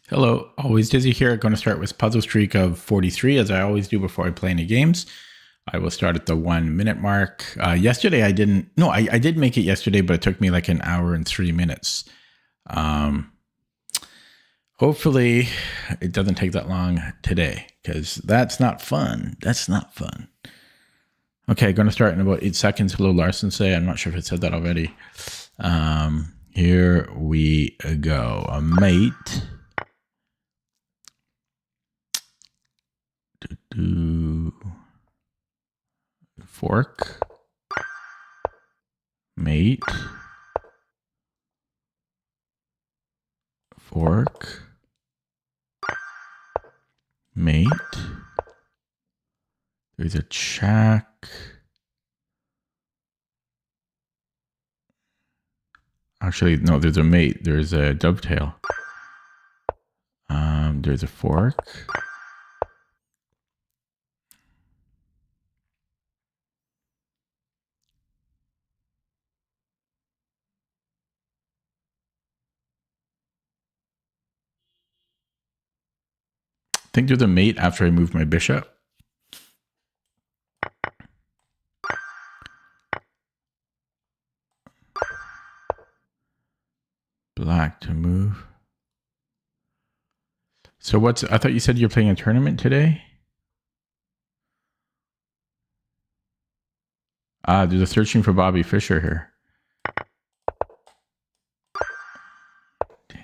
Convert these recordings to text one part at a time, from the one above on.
Hello, always Dizzy here. Going to start with puzzle streak of 43, as I always do before I play any games. I will start at the 1 minute mark. Yesterday I didn't, no, I did make it yesterday, but it took me like an hour and 3 minutes. Hopefully it doesn't take that long today, because that's not fun. That's not fun. Okay, going to start in about 8 seconds. Hello, Larson say. I'm not sure if it said that already. Here we go. A mate. Fork. Mate. Fork. Mate. There's a check. Actually, no, there's a mate. There's a dovetail. There's a fork. I think there's a mate after I move my bishop. Black to move. So I thought you said you're playing a tournament today? There's a searching for Bobby Fischer here.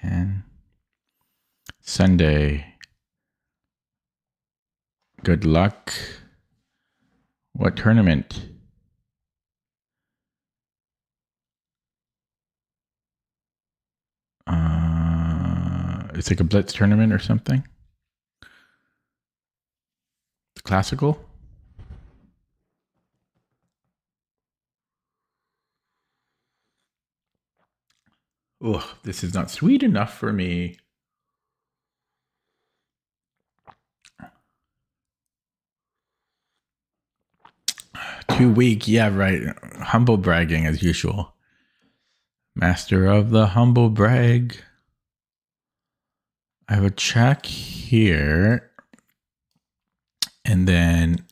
10. Sunday. Good luck. What tournament? It's like a blitz tournament or something. Classical. Oh, this is not sweet enough for me. Too weak. Yeah, right. Humble bragging as usual. Master of the humble brag. I have a check here. And then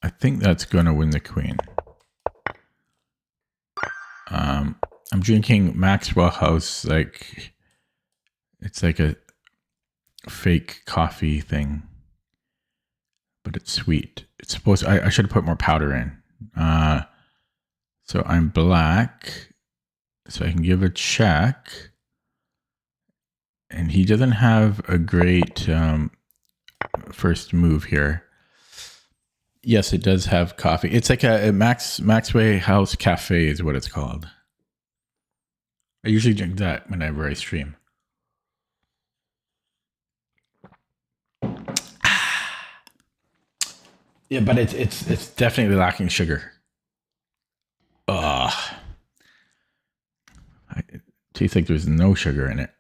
I think that's going to win the queen. I'm drinking Maxwell House. It's like a fake coffee thing. But it's sweet. It's supposed I should have put more powder in. So I'm black. So I can give a check. And he doesn't have a great first move here. Yes, it does have coffee. It's like a Maxwell House Cafe is what it's called. I usually drink that whenever I stream. Yeah, but it's definitely lacking sugar. It tastes like there's no sugar in it.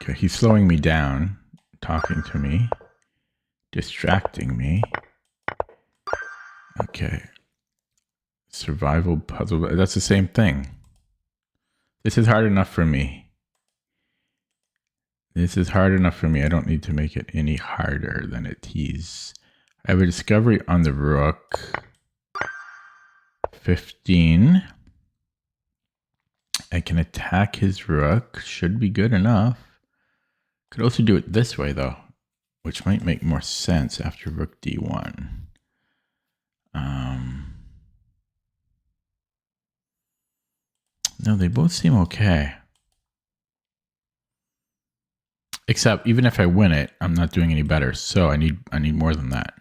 Okay, he's slowing me down, talking to me, distracting me. Okay. Survival puzzle. That's the same thing. This is hard enough for me. This is hard enough for me. I don't need to make it any harder than it is. I have a discovery on the rook. 15. I can attack his rook. Should be good enough. Could also do it this way, though, which might make more sense after rook d1. No, they both seem okay. Except even if I win it, I'm not doing any better. So I need more than that.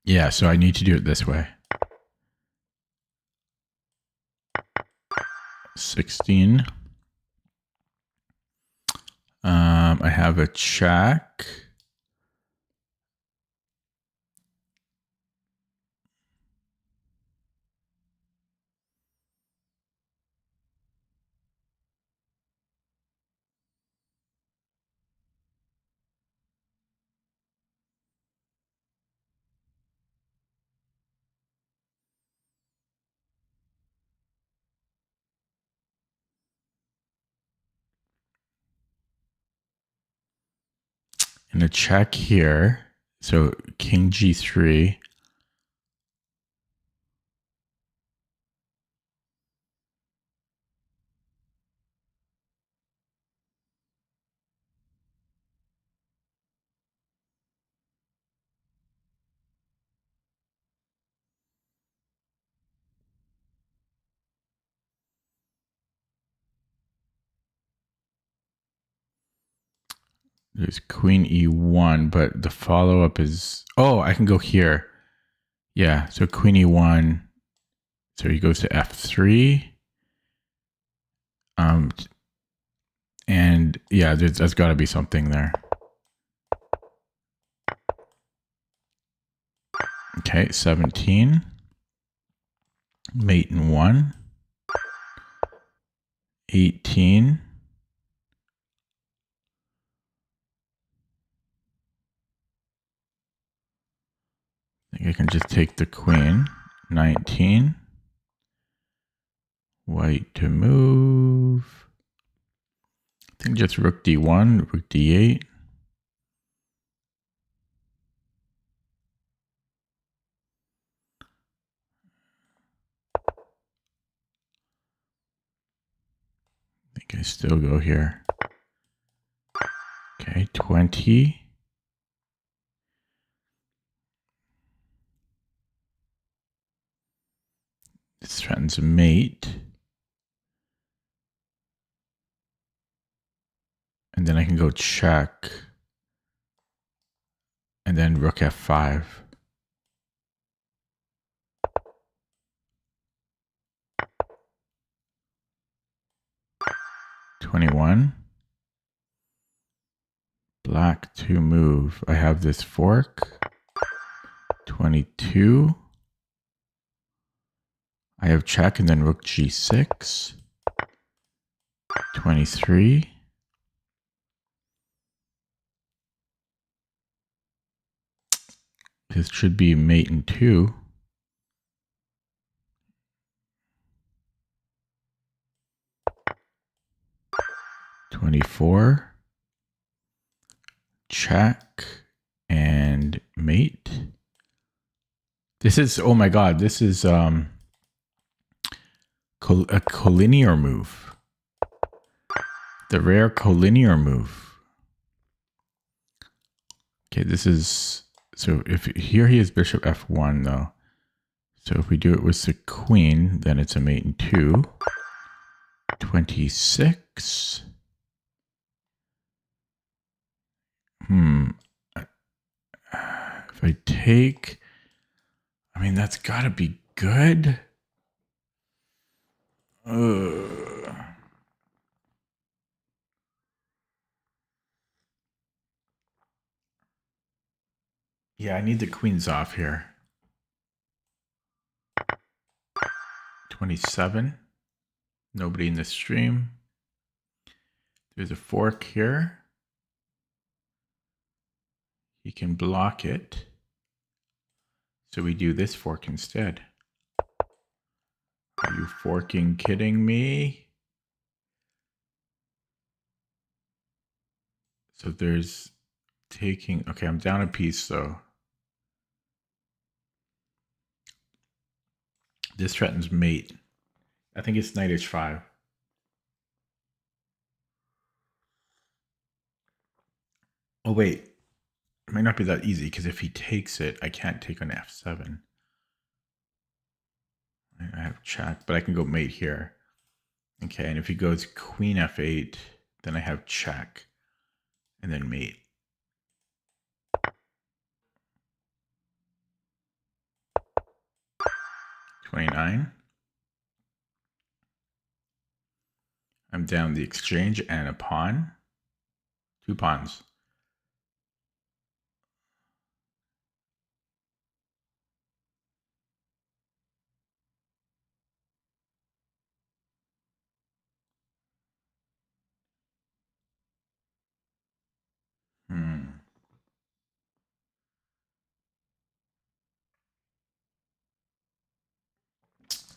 Yeah, so I need to do it this way. 16. I have a check. gonna check here. So king g3. There's queen e1, but the follow-up is... Oh, I can go here. Yeah, so queen e1. So he goes to f3. And yeah, there's got to be something there. Okay, 17. Mate in 1. 18. I think I can just take the queen. 19. White to move. I think just rook d1, rook d8. I think I still go here. Okay, 20. This threatens a mate. And then I can go check. And then rook f5. $21. Black to move. I have this fork. 22. I have check and then rook g6. 23. This should be mate in 2. $24. Check and mate. This is, oh my god, this is a collinear move. The rare collinear move. Okay, this is, so if here he is bishop f1 though. So if we do it with the queen, then it's a mate in 2. 26. If I take, I mean, that's got to be good. Yeah, I need the queens off here. 27. Nobody in the stream. There's a fork here. He can block it. So we do this fork instead. Are you forking kidding me? So there's taking, okay, I'm down a piece though. This threatens mate. I think it's knight h5. Oh wait, it might not be that easy because if he takes it, I can't take on f7. I have check, but I can go mate here. Okay, and if he goes queen f8, then I have check and then mate. $29. I'm down the exchange and a pawn. 2 pawns.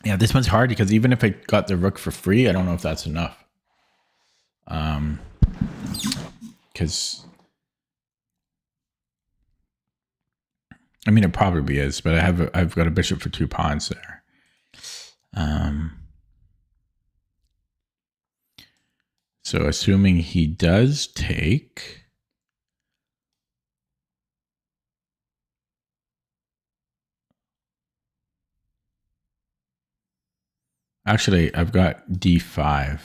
Yeah, this one's hard because even if I got the rook for free, I don't know if that's enough. Because I mean, it probably is, but I've got a bishop for 2 pawns there. So assuming he does take, actually, I've got d5.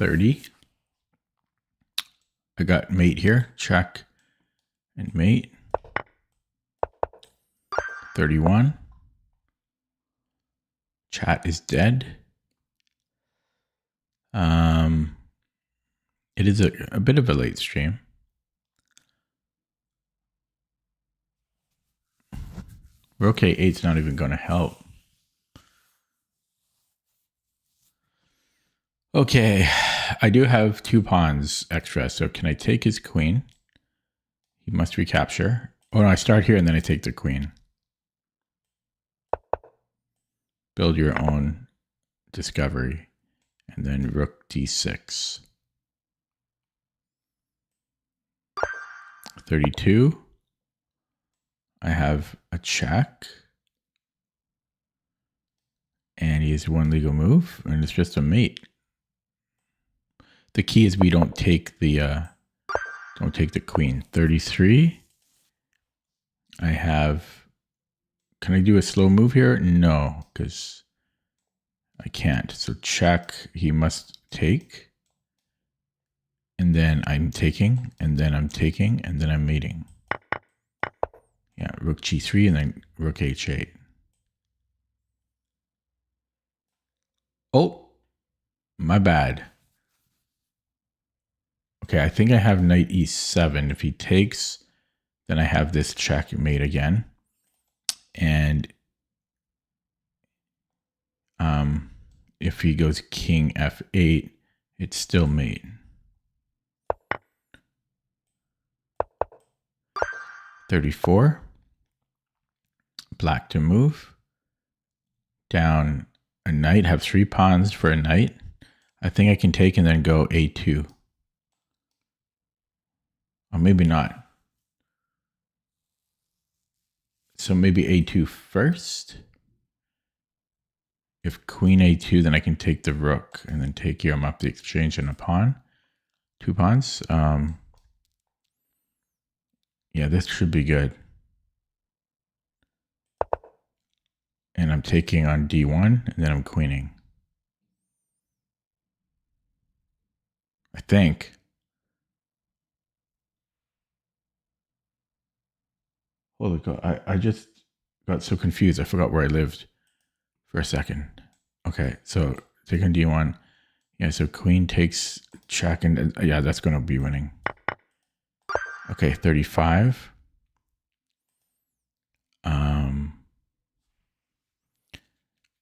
$30. I got mate here. Check and mate. 31. Chat is dead. It is a bit of a late stream. Rook A8's not even going to help. Okay, I do have 2 pawns extra, so can I take his queen? He must recapture. Oh, no, I start here and then I take the queen. Build your own discovery. And then rook d6. 32. I have a check. And he has 1 legal move, and it's just a mate. The key is we don't take the queen. 33. I have. Can I do a slow move here? No, because I can't. So check. He must take. And then I'm taking, and then I'm taking, and then I'm mating. Yeah, rook g3 and then rook h8. Oh, my bad. Okay, I think I have knight e7. If he takes, then I have this checkmate again. And if he goes king f8, it's still mate. 34. Black to move. Down a knight, have 3 pawns for a knight. I think I can take and then go a2. Or maybe not. So maybe a2 first. If queen a2, then I can take the rook and then take him up the exchange and a pawn. 2 pawns. Yeah, this should be good. And I'm taking on d1, and then I'm queening. I think. Holy God, I just got so confused. I forgot where I lived for a second. Okay, so take on d1. Yeah, so queen takes check, and yeah, that's going to be winning. Okay, 35.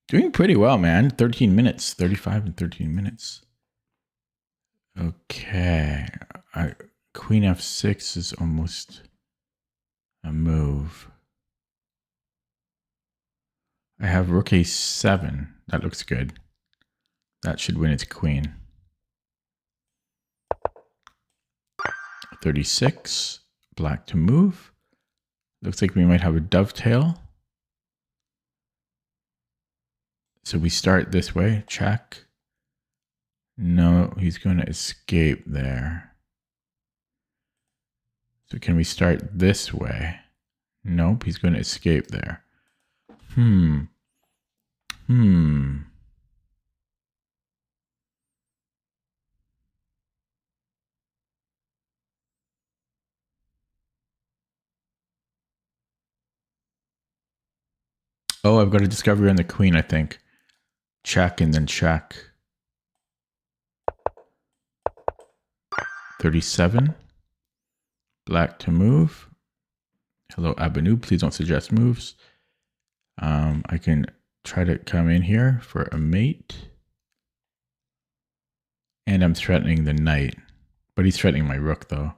Doing pretty well, man. 13 minutes, 35 and 13 minutes. Okay, queen f6 is almost a move. I have rook a7. That looks good. That should win its queen. 36. Black to move. Looks like we might have a dovetail. So we start this way. Check. No, he's going to escape there. So can we start this way? Nope, he's going to escape there. Oh, I've got a discovery on the queen, I think. Check and then check. 37. Black to move. Hello, Abanu. Please don't suggest moves. I can try to come in here for a mate. And I'm threatening the knight. But he's threatening my rook, though.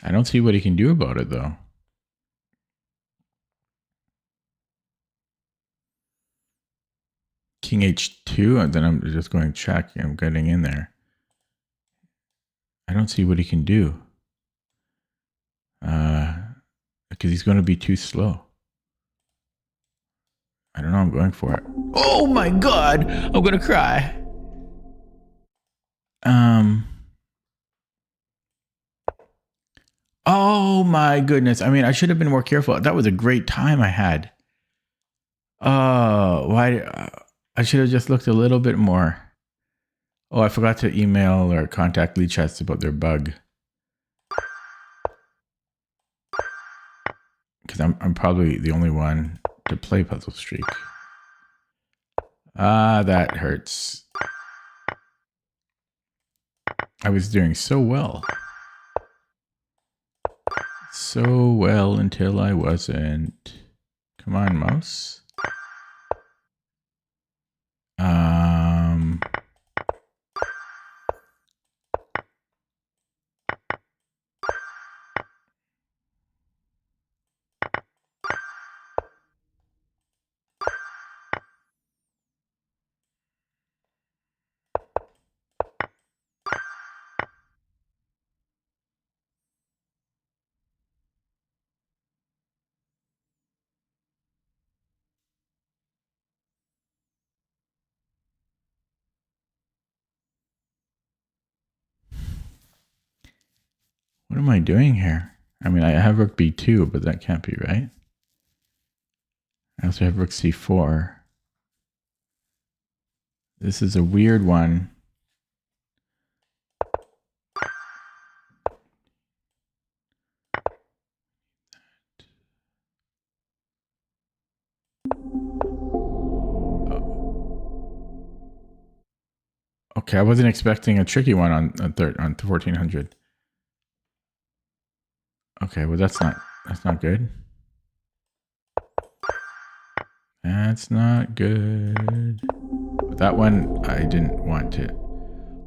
I don't see what he can do about it, though. King H2, and then I'm just going to check. I'm getting in there. I don't see what he can do. Because he's going to be too slow. I don't know. I'm going for it. Oh my God! I'm going to cry. Oh my goodness. I mean, I should have been more careful. That was a great time I had. Oh, why? I should have just looked a little bit more. Oh, I forgot to email or contact Lead Chats about their bug. Because I'm probably the only one to play Puzzle Streak. Ah, that hurts. I was doing so well. So well until I wasn't. Come on, mouse. What am I doing here? I mean, I have rook b2, but that can't be right. I also have rook c4. This is a weird one. Okay, I wasn't expecting a tricky one on 1400. Okay, well that's not good. That's not good. But that one I didn't want to.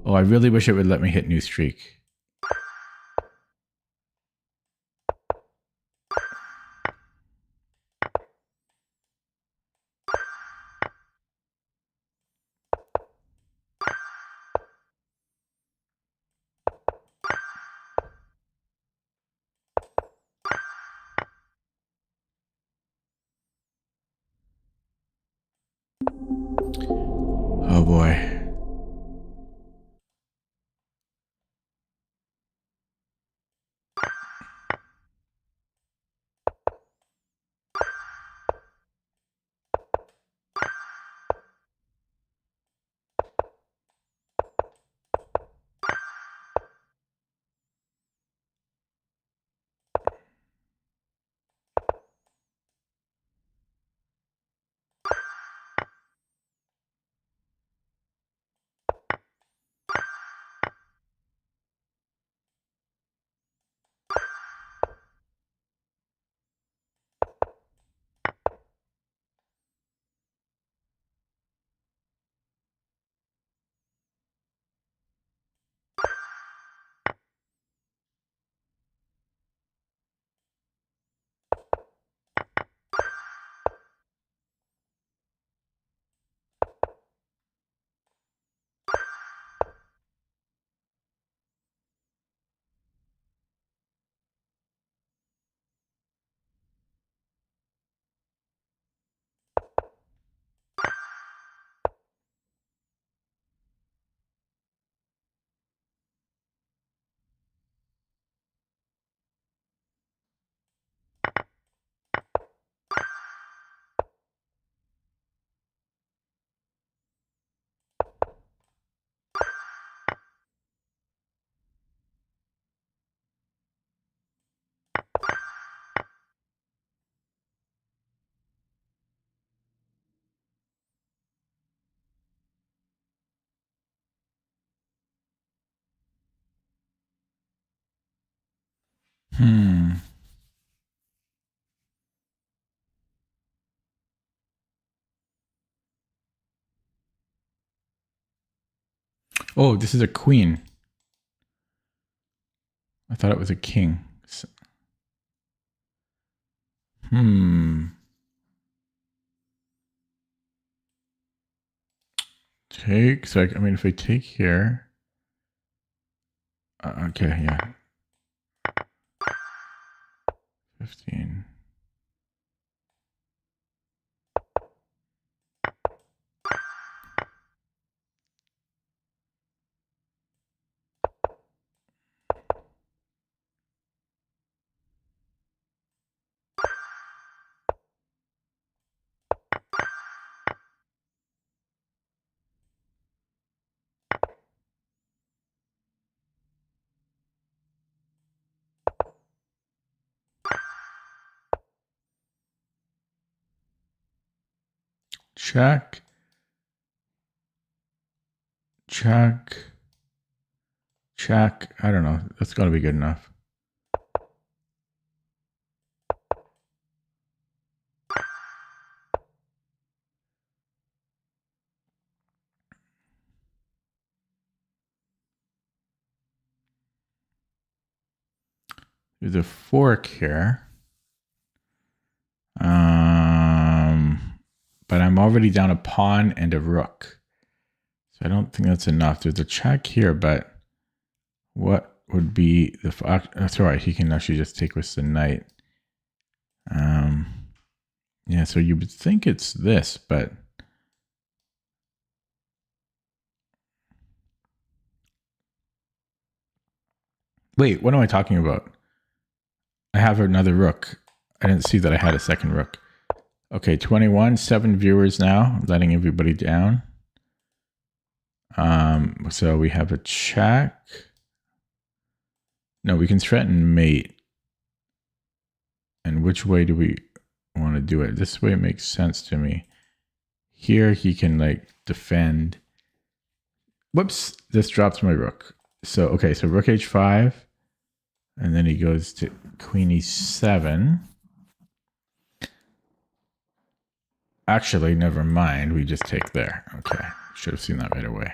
Oh, I really wish it would let me hit new streak. Oh boy. Oh, this is a queen. I thought it was a king. Take, so I mean, if I take here, okay, yeah. 15. Check. Check. Check. I don't know. That's got to be good enough. There's a fork here. But I'm already down a pawn and a rook. So I don't think that's enough. There's a check here, but what would be the... That's all right. He can actually just take with the knight. Yeah, so you would think it's this, but... Wait, what am I talking about? I have another rook. I didn't see that I had a second rook. Okay, 21, 7 viewers now, letting everybody down. So we have a check. No, we can threaten mate. And which way do we want to do it? This way makes sense to me. Here he can like defend. Whoops, this drops my rook. So, okay, so rook h5. And then he goes to queen e7. Actually, never mind. We just take there. Okay. Should have seen that right away.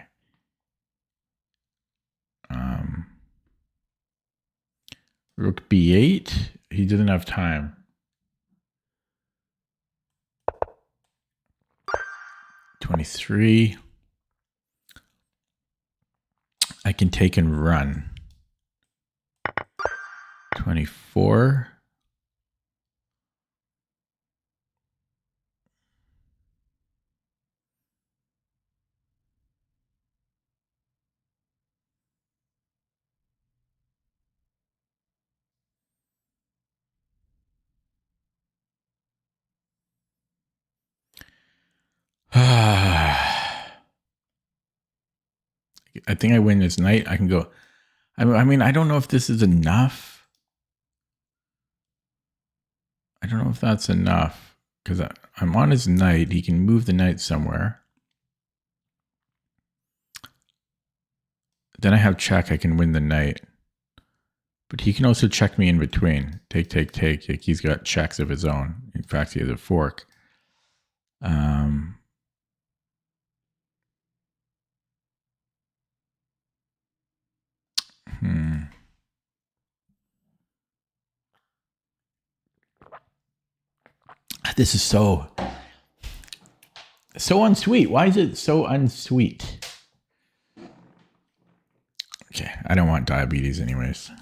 Rook b8. He didn't have time. 23. I can take and run. 24. I think I win this night. I can go. I mean, I don't know if this is enough. I don't know if that's enough because I'm on his knight. He can move the knight somewhere. Then I have check. I can win the knight. But he can also check me in between. Take, take, take. Like he's got checks of his own. In fact, he has a fork. This is so unsweet. Why is it so unsweet? Okay, I don't want diabetes anyways.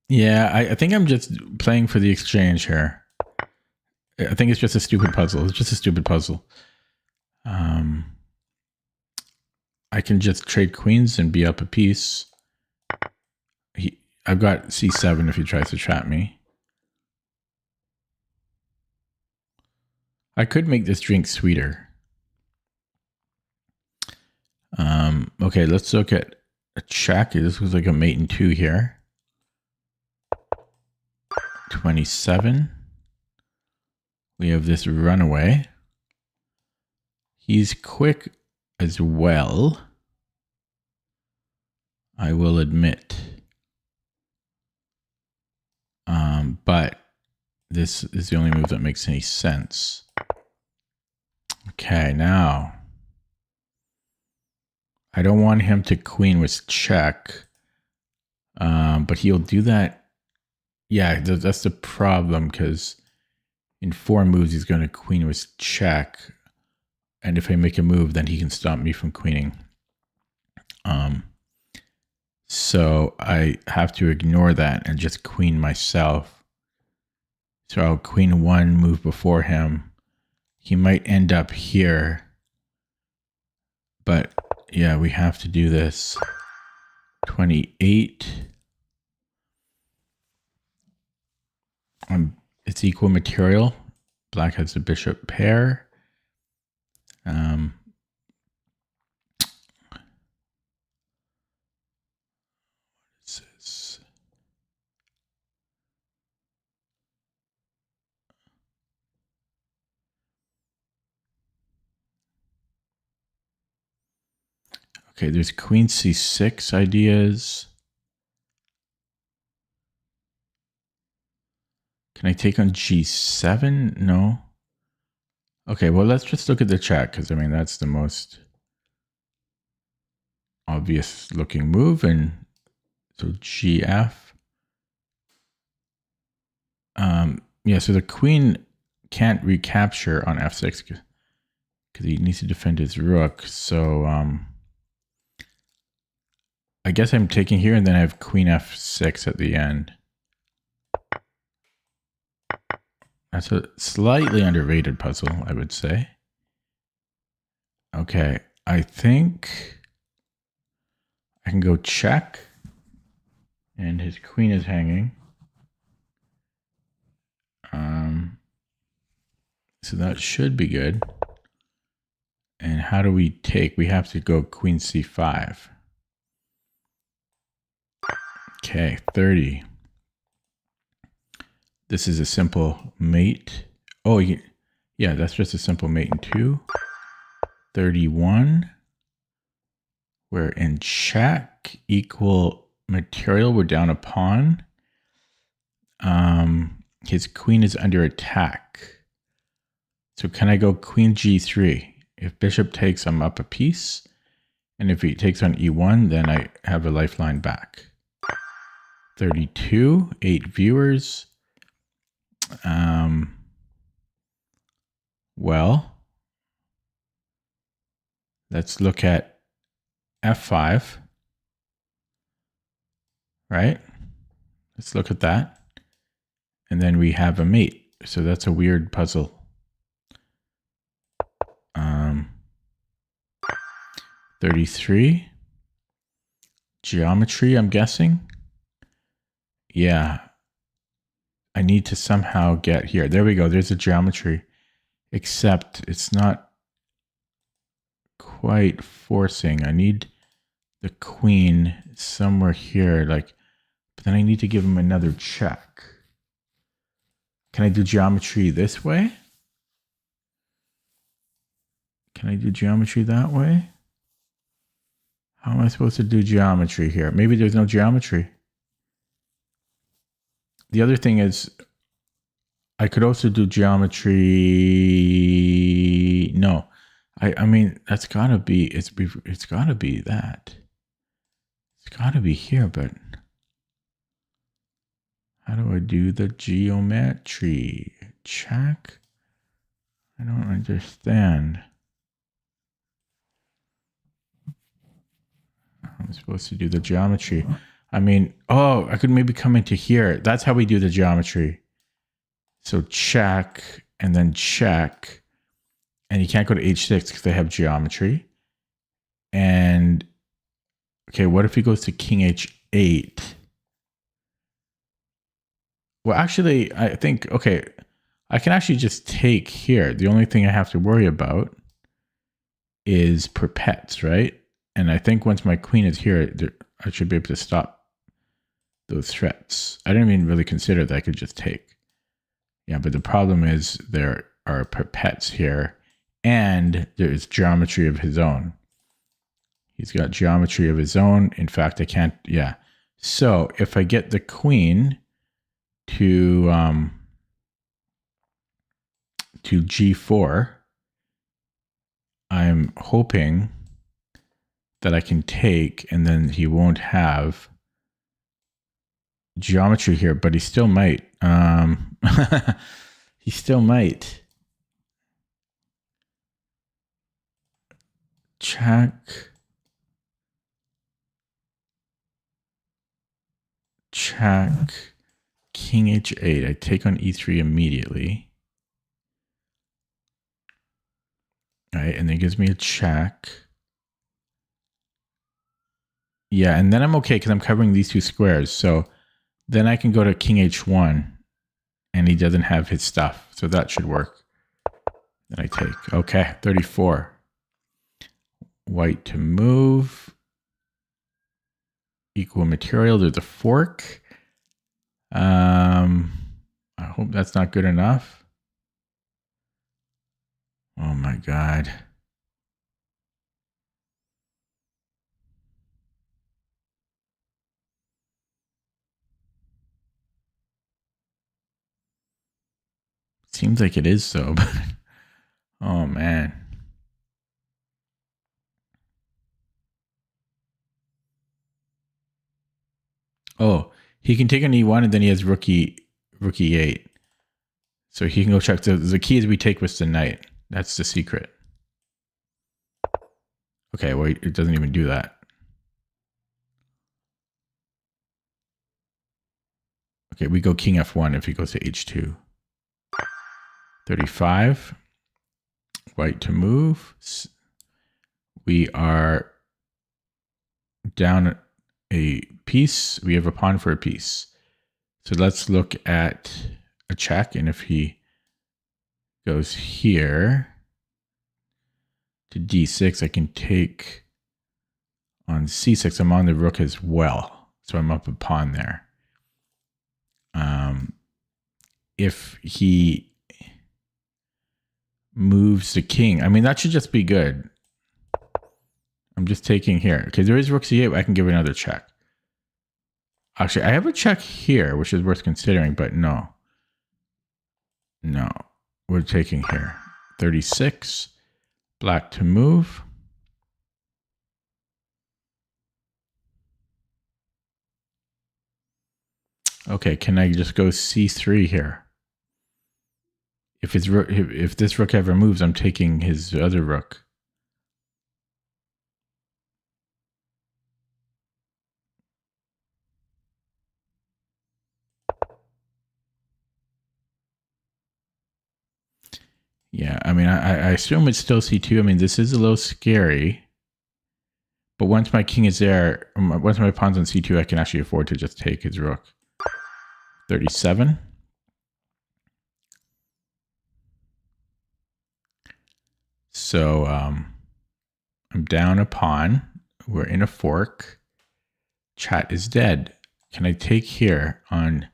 Yeah, I think I'm just playing for the exchange here. I think it's just a stupid puzzle. It's just a stupid puzzle. I can just trade queens and be up a piece. I've got c7 if he tries to trap me. I could make this drink sweeter. Okay, let's look at a check. This looks like a mate in 2 here. 27. We have this runaway. He's quick as well, I will admit. But this is the only move that makes any sense. Okay, now I don't want him to queen with check, but he'll do that. Yeah, that's the problem, because in 4 moves he's going to queen with check, and if I make a move, then he can stop me from queening. So I have to ignore that and just queen myself. So I'll queen 1 move before him. He might end up here, but yeah, we have to do this. 28. It's equal material. Black has the bishop pair. Okay, there's queen c6 ideas. Can I take on g7? No. Okay, well, let's just look at the chat, because I mean, that's the most obvious looking move. And so gf. Yeah, so the queen can't recapture on f6 because he needs to defend his rook. So I guess I'm taking here, and then I have queen f6 at the end. That's a slightly underrated puzzle, I would say. Okay, I think I can go check, and his queen is hanging. So that should be good. And how do we take? We have to go queen c5. Okay, 30. This is a simple mate. Oh, yeah, that's just a simple mate in 2. 31. We're in check. Equal material. We're down a pawn. His queen is under attack. So can I go queen g3? If bishop takes, I'm up a piece. And if he takes on e1, then I have a lifeline back. 32, 8 viewers. Well, let's look at f5, right? Let's look at that. And then we have a mate. So that's a weird puzzle. 33. Geometry, I'm guessing. Yeah. I need to somehow get here. There we go. There's a geometry. Except it's not quite forcing. I need the queen somewhere here. But then I need to give him another check. Can I do geometry this way? Can I do geometry that way? How am I supposed to do geometry here? Maybe there's no geometry. The other thing is, I could also do geometry. No, I mean, that's gotta be, it's gotta be that. It's gotta be here, but how do I do the geometry? Check? I don't understand. I'm supposed to do the geometry. I mean, oh, I could maybe come into here. That's how we do the geometry. So check, and then check. And you can't go to h6 because they have geometry. And, okay, what if he goes to king h8? Well, actually, I think, okay, I can actually just take here. The only thing I have to worry about is perpets, right? And I think once my queen is here, I should be able to stop those threats. I didn't even really consider that I could just take. Yeah, but the problem is there are perpets here, and there's geometry of his own. He's got geometry of his own. In fact, I can't, yeah. So if I get the queen to g4, I'm hoping that I can take, and then he won't have geometry here, but he still might. He still might. Check. King h8. I take on e3 immediately. All right, and then it gives me a check. Yeah, and then I'm okay because I'm covering these two squares. So then I can go to king h1, and he doesn't have his stuff. So that should work. Then I take. Okay, 34. White to move. Equal material. There's a fork. I hope that's not good enough. Oh my God. Seems like it is so, but oh man. Oh, he can take an e1 and then he has rook e8. So he can go check. The key is we take with the knight. That's the secret. Okay, wait, it doesn't even do that. Okay, we go king f1 if he goes to h2. 35. White to move. We are down a piece. We have a pawn for a piece. So let's look at a check. And if he goes here to d6, I can take on c6. I'm on the rook as well. So I'm up a pawn there. If he moves the king, I mean, that should just be good. I'm just taking here. Okay, there is rook c8. I can give another check. Actually, I have a check here, which is worth considering, but no. No, we're taking here. 36. Black to move. Okay, can I just go c3 here? If this rook ever moves, I'm taking his other rook. Yeah, I mean, I assume it's still c2. I mean, this is a little scary. But once my king is there, once my pawn's on c2, I can actually afford to just take his rook. 37. So I'm down a pawn. We're in a fork. Chat is dead. Can I take here on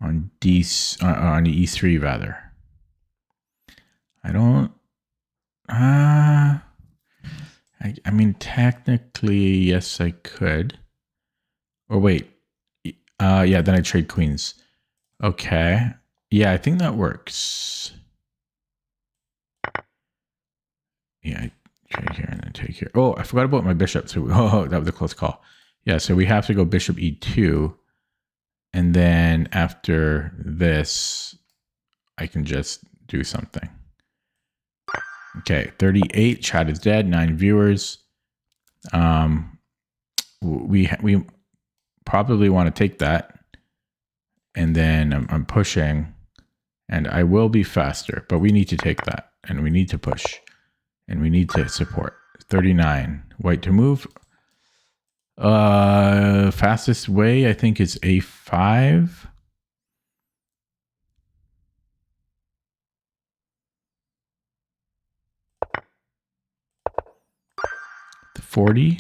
e3 rather? I don't. I mean, technically, yes, I could. Or wait. Yeah, then I trade queens. Okay. Yeah, I think that works. Yeah, I trade here and then take here. Oh, I forgot about my bishop. So, that was a close call. Yeah, so we have to go bishop e2. And then after this, I can just do something. Okay, 38. Chat is dead. 9 viewers. We probably want to take that. And then I'm pushing. And I will be faster. But we need to take that. And we need to push. And we need to support. 39. White to move. Fastest way, I think, is a5. The 40.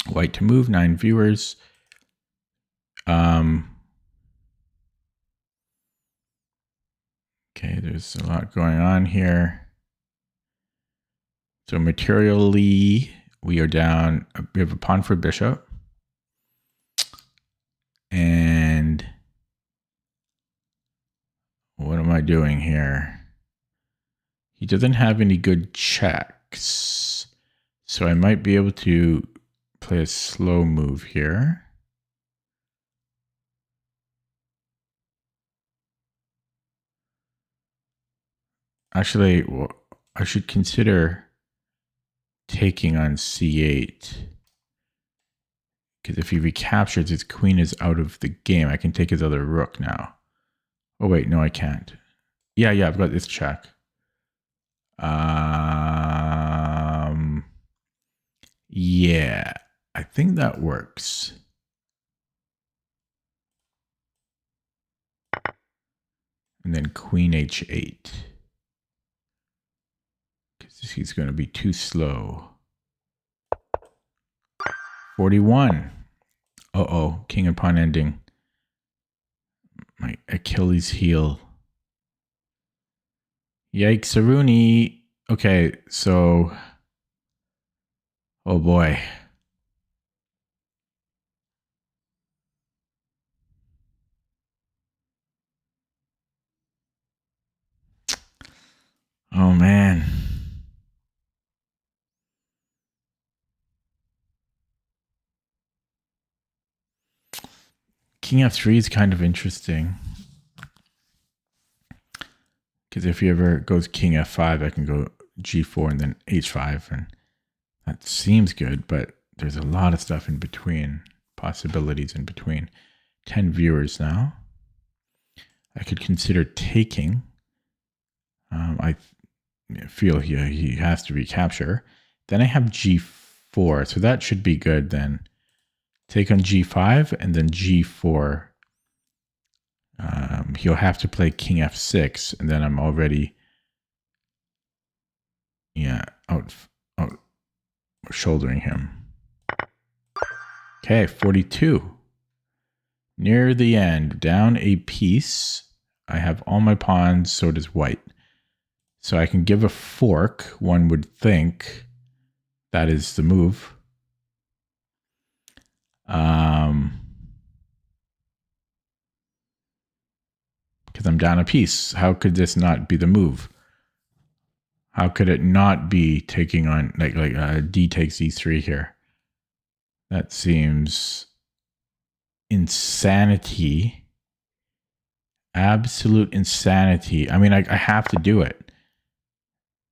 White to move. 9 viewers. Okay, there's a lot going on here. So materially, we are down. We have a pawn for bishop. And what am I doing here? He doesn't have any good checks. So I might be able to play a slow move here. Actually, well, I should consider taking on c8. Because if he recaptures, his queen is out of the game. I can take his other rook now. Oh, wait, no, I can't. Yeah, I've got this check. Yeah, I think that works. And then queen h8. Because he's going to be too slow. 41. Uh-oh, king and pawn ending. My Achilles heel. Yikes, Aruni. Okay, so... Oh boy. Oh man. King f3 is kind of interesting. Because if he ever goes king f5, I can go g4 and then h5. And that seems good, but there's a lot of stuff in between. Possibilities in between. 10 viewers now. I could consider taking. I feel he has to recapture. Then I have g4. So that should be good then. Take on g5 and then g4. He'll have to play king f6, and then I'm already, out shouldering him. Okay, 42. Near the end, down a piece. I have all my pawns, so does white. So I can give a fork, one would think. That is the move. Because I'm down a piece. How could this not be the move? How could it not be taking on, like d takes e3 here? That seems insanity. Absolute insanity. I mean, I have to do it.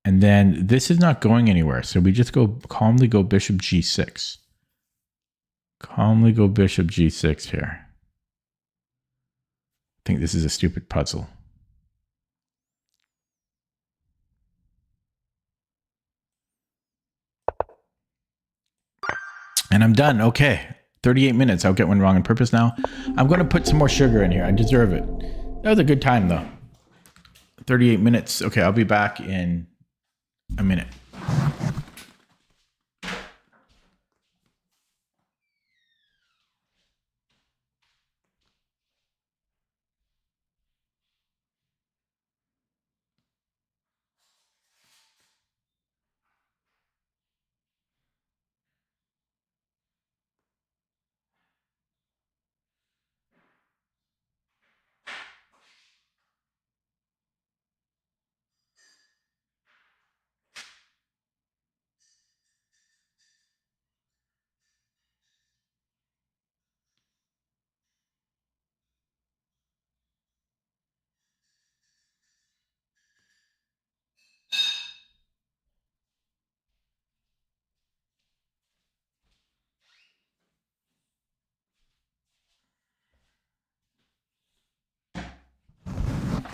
And then this is not going anywhere. So we just calmly go bishop g6. Calmly go bishop g6 here. I think this is a stupid puzzle. And I'm done. Okay. 38 minutes. I'll get one wrong on purpose now. I'm going to put some more sugar in here. I deserve it. That was a good time, though. 38 minutes. Okay, I'll be back in a minute.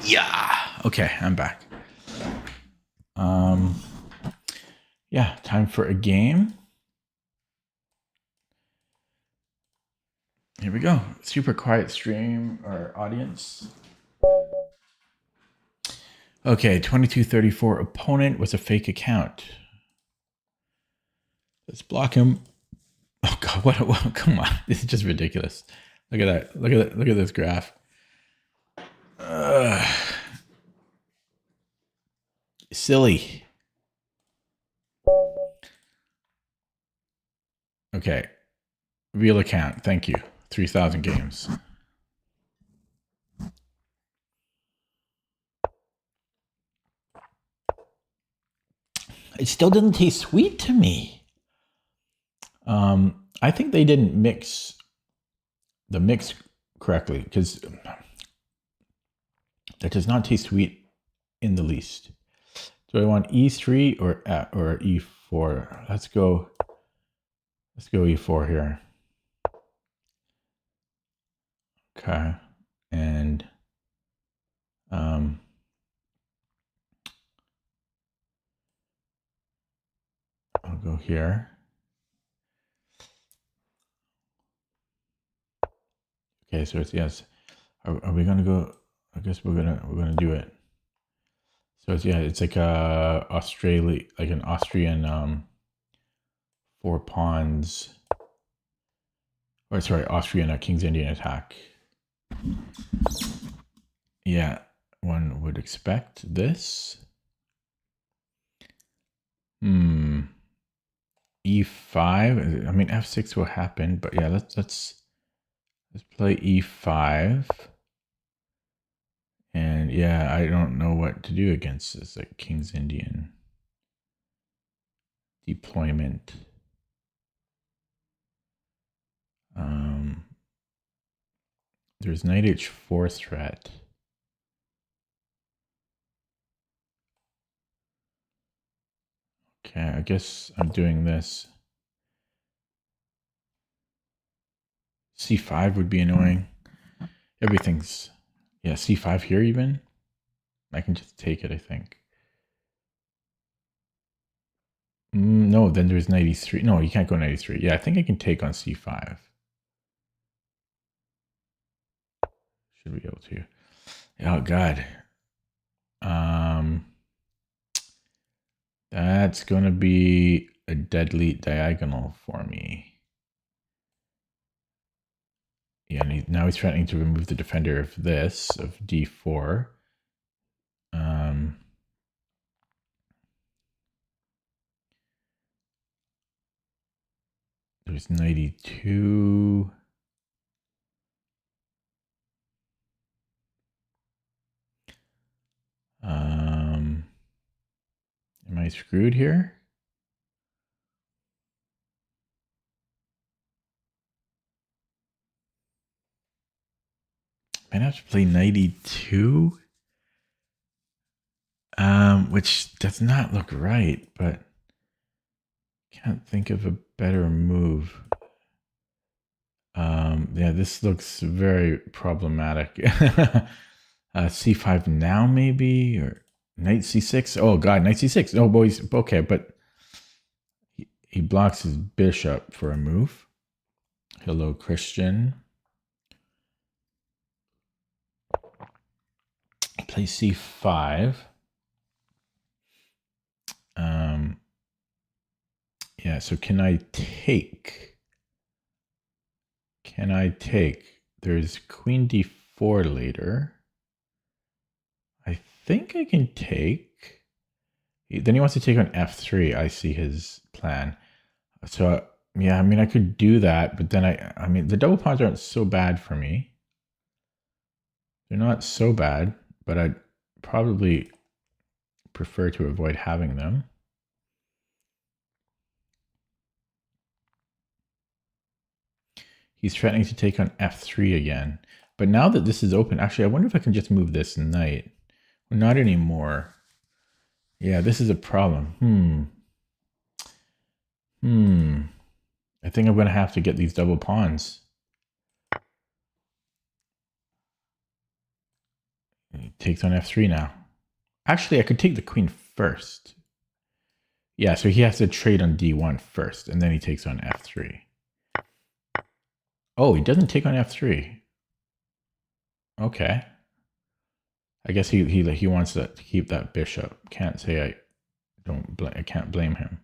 Yeah. Okay, I'm back. Yeah, time for a game. Here we go. Super quiet stream or audience. Okay, 2234 opponent was a fake account. Let's block him. Oh God, what come on. This is just ridiculous. Look at that. Look at this graph. Silly. Okay. Real account. Thank you. 3,000 games. It still doesn't taste sweet to me. I think they didn't mix the mix correctly, because that does not taste sweet in the least. Do I want E3 or E4? Let's go E4 here. Okay. And I'll go here. Okay, so it's yes. Are we gonna go? I guess we're gonna do it. So it's, yeah, it's like a an Austrian 4 pawns. Or sorry, Austrian King's Indian attack. Yeah, one would expect this. E5. I mean, F6 will happen, but yeah, let's play E5. And yeah, I don't know what to do against this, like King's Indian deployment. There's knight h4 threat. Okay, I guess I'm doing this. C5 would be annoying. Everything's, yeah, C5 here even. I can just take it, I think. No, then there's knight e3. No, you can't go knight e3. Yeah, I think I can take on C5. Should be able to. Oh God. That's gonna be a deadly diagonal for me. Yeah, and now he's threatening to remove the defender of this, of d4. There's knight e2. Am I screwed here? Might have to play knight e2, which does not look right, but can't think of a better move. Yeah, this looks very problematic. C5 now maybe, or knight c6. Oh God, knight c6. Oh boys, okay, but he blocks his bishop for a move. Hello, Christian. Play c5. Yeah, so can I take? Can I take? There's queen d4 later. I think I can take. Then he wants to take on f3. I see his plan. So yeah, I mean, I could do that, but then I mean, the double pawns aren't so bad for me. They're not so bad, but I'd probably prefer to avoid having them. He's threatening to take on f3 again. But now that this is open, actually, I wonder if I can just move this knight. Well, not anymore. Yeah, this is a problem. I think I'm going to have to get these double pawns. He takes on f3 now. Actually, I could take the queen first. Yeah, so he has to trade on d1 first, and then he takes on f3. Oh, he doesn't take on f3. Okay. I guess he wants to keep that bishop. Can't say I can't blame him.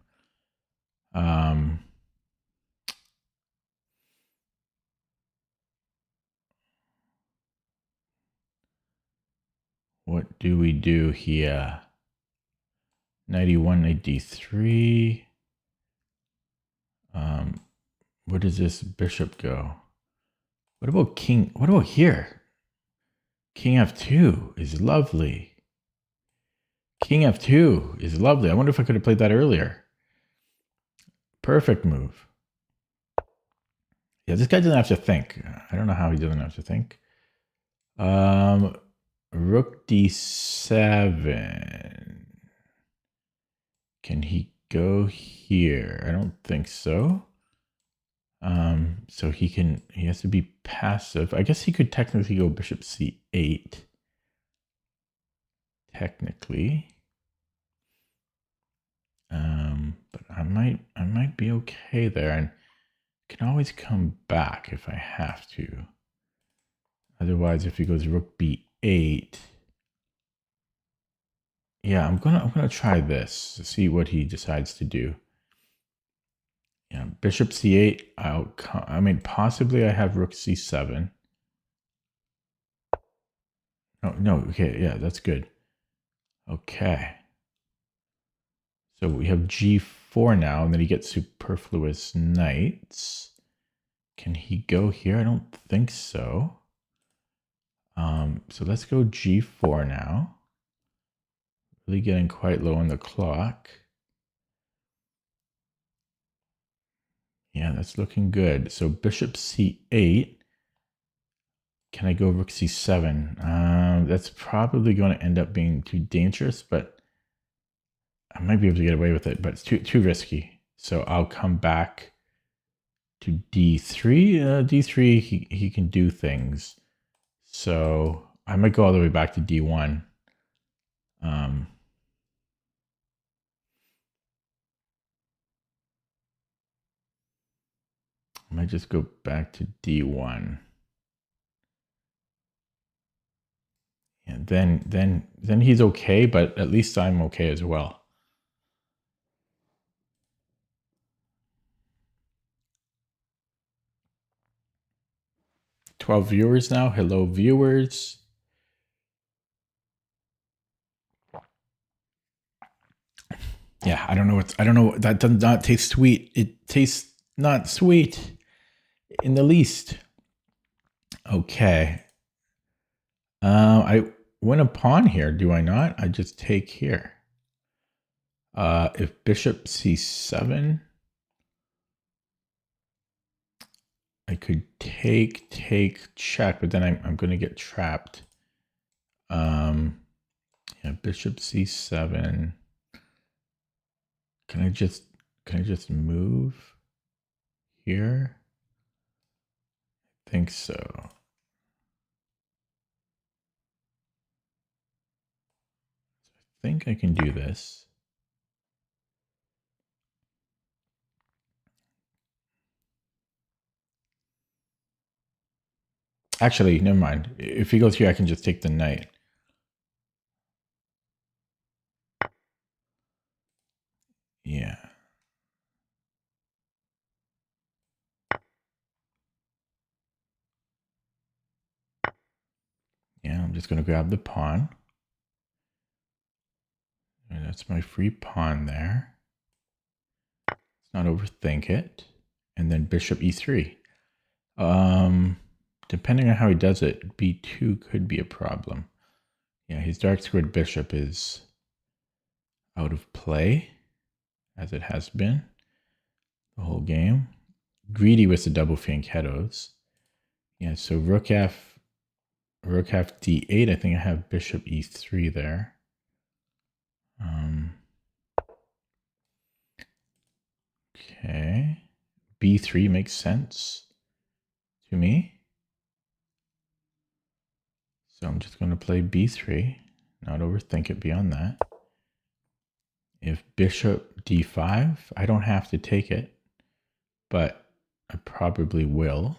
What do we do here? 91, knight d3. Where does this bishop go? What about king? What about here? King f2 is lovely. King f2 is lovely. I wonder if I could have played that earlier. Perfect move. Yeah, this guy doesn't have to think. I don't know how he doesn't have to think. Rook d7. Can he go here? I don't think so. So he has to be passive. I guess he could technically go bishop c8. Technically. But I might be okay there, and can always come back if I have to. Otherwise, if he goes rook b8, yeah, I'm gonna try this to see what he decides to do. Yeah, bishop c8. I mean, possibly I have rook c7. No, okay, yeah, that's good. Okay. So we have g4 now, and then he gets superfluous knights. Can he go here? I don't think so. So let's go g4 now. Really getting quite low on the clock. Yeah, that's looking good. So bishop c8. Can I go rook c7? That's probably going to end up being too dangerous, but I might be able to get away with it, but it's too risky. So I'll come back to d3. D3, he can do things. So I might go all the way back to d1. I might just go back to d1. And then he's okay, but at least I'm okay as well. $12 viewers now. Hello, viewers. Yeah, I don't know. That does not taste sweet. It tastes not sweet in the least. Okay. I win a pawn here, do I not? I just take here. If bishop c7, I could take, check, but then I'm going to get trapped. Yeah, bishop c7. Can I just move here? I think so. I think I can do this. Actually, never mind. If he goes here, I can just take the knight. Yeah. Yeah, I'm just going to grab the pawn. And that's my free pawn there. Let's not overthink it. And then bishop e3. Depending on how he does it, b2 could be a problem. Yeah, his dark squared bishop is out of play, as it has been the whole game. Greedy with the double fianchettos. Yeah, so rook f d8. I think I have bishop e3 there. Okay, b3 makes sense to me. So I'm just going to play b3, not overthink it beyond that. If bishop d5, I don't have to take it, but I probably will.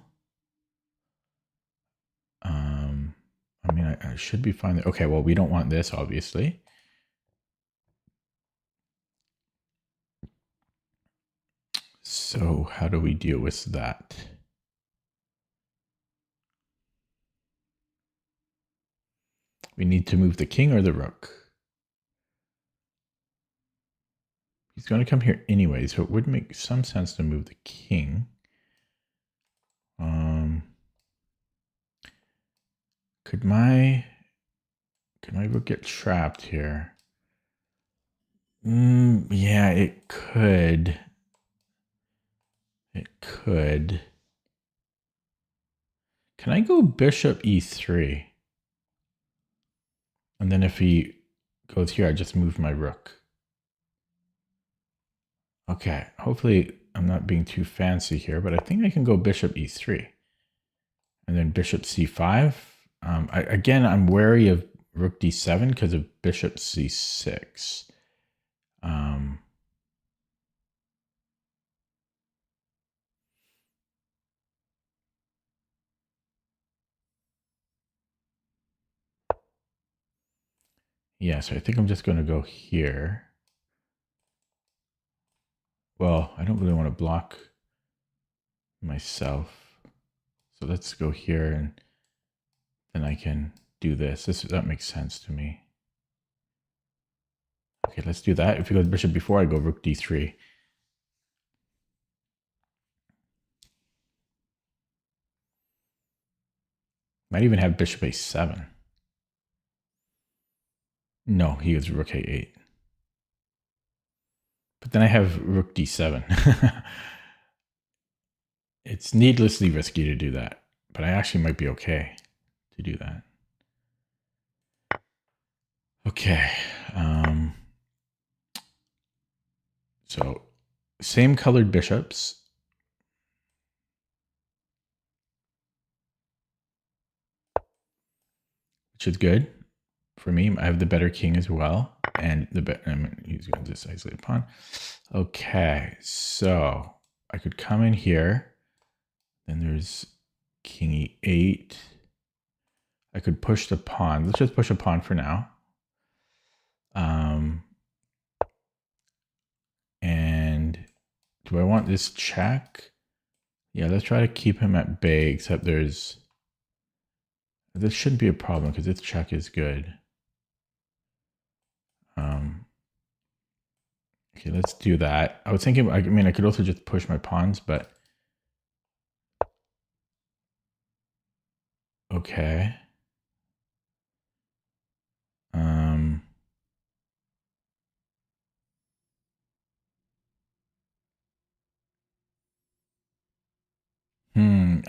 I mean, I should be fine there. Okay, well, we don't want this, obviously. So how do we deal with that? We need to move the king or the rook. He's going to come here anyway, so it would make some sense to move the king. Could my rook get trapped here? Yeah, it could. It could. Can I go bishop e3? And then if he goes here, I just move my rook. Okay, hopefully I'm not being too fancy here, but I think I can go bishop e3. And then bishop c5. Again, I'm wary of rook d7 because of bishop c6. Yeah, so I think I'm just going to go here. Well, I don't really want to block myself. So let's go here and then I can do this. That makes sense to me. Okay, let's do that. If he goes bishop before, I go rook d3. Might even have bishop a7. No, he goes rook a8. But then I have rook d7. It's needlessly risky to do that, but I actually might be okay to do that. Okay. So same colored bishops. Which is good for me. I have the better king as well. And he's going to just isolate a pawn. Okay, so I could come in here. Then there's king e8. I could push the pawn. Let's just push a pawn for now. And do I want this check? Yeah, let's try to keep him at bay, except this shouldn't be a problem because this check is good. Okay, let's do that. I was thinking, I mean, I could also just push my pawns, but okay.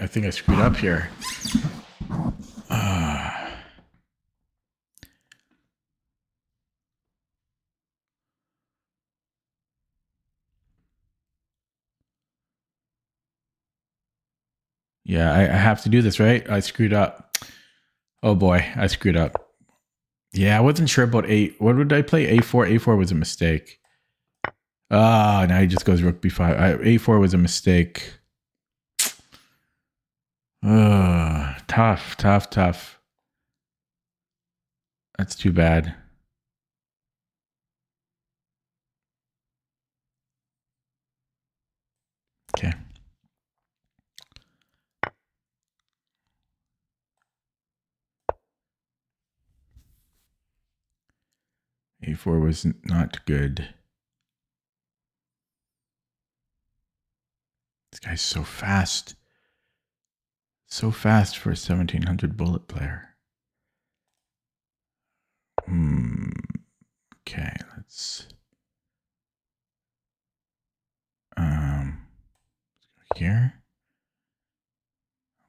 I think I screwed up here. Yeah, I have to do this, right? I screwed up. Oh boy, I screwed up. Yeah, I wasn't sure about 8. What would I play? A4. A4 was a mistake. Ah, now he just goes rook b5. A4 was a mistake. Tough, tough, tough. That's too bad. Okay. A4 was not good. This guy's so fast. So fast for a 1700 bullet player. Okay, let's go here.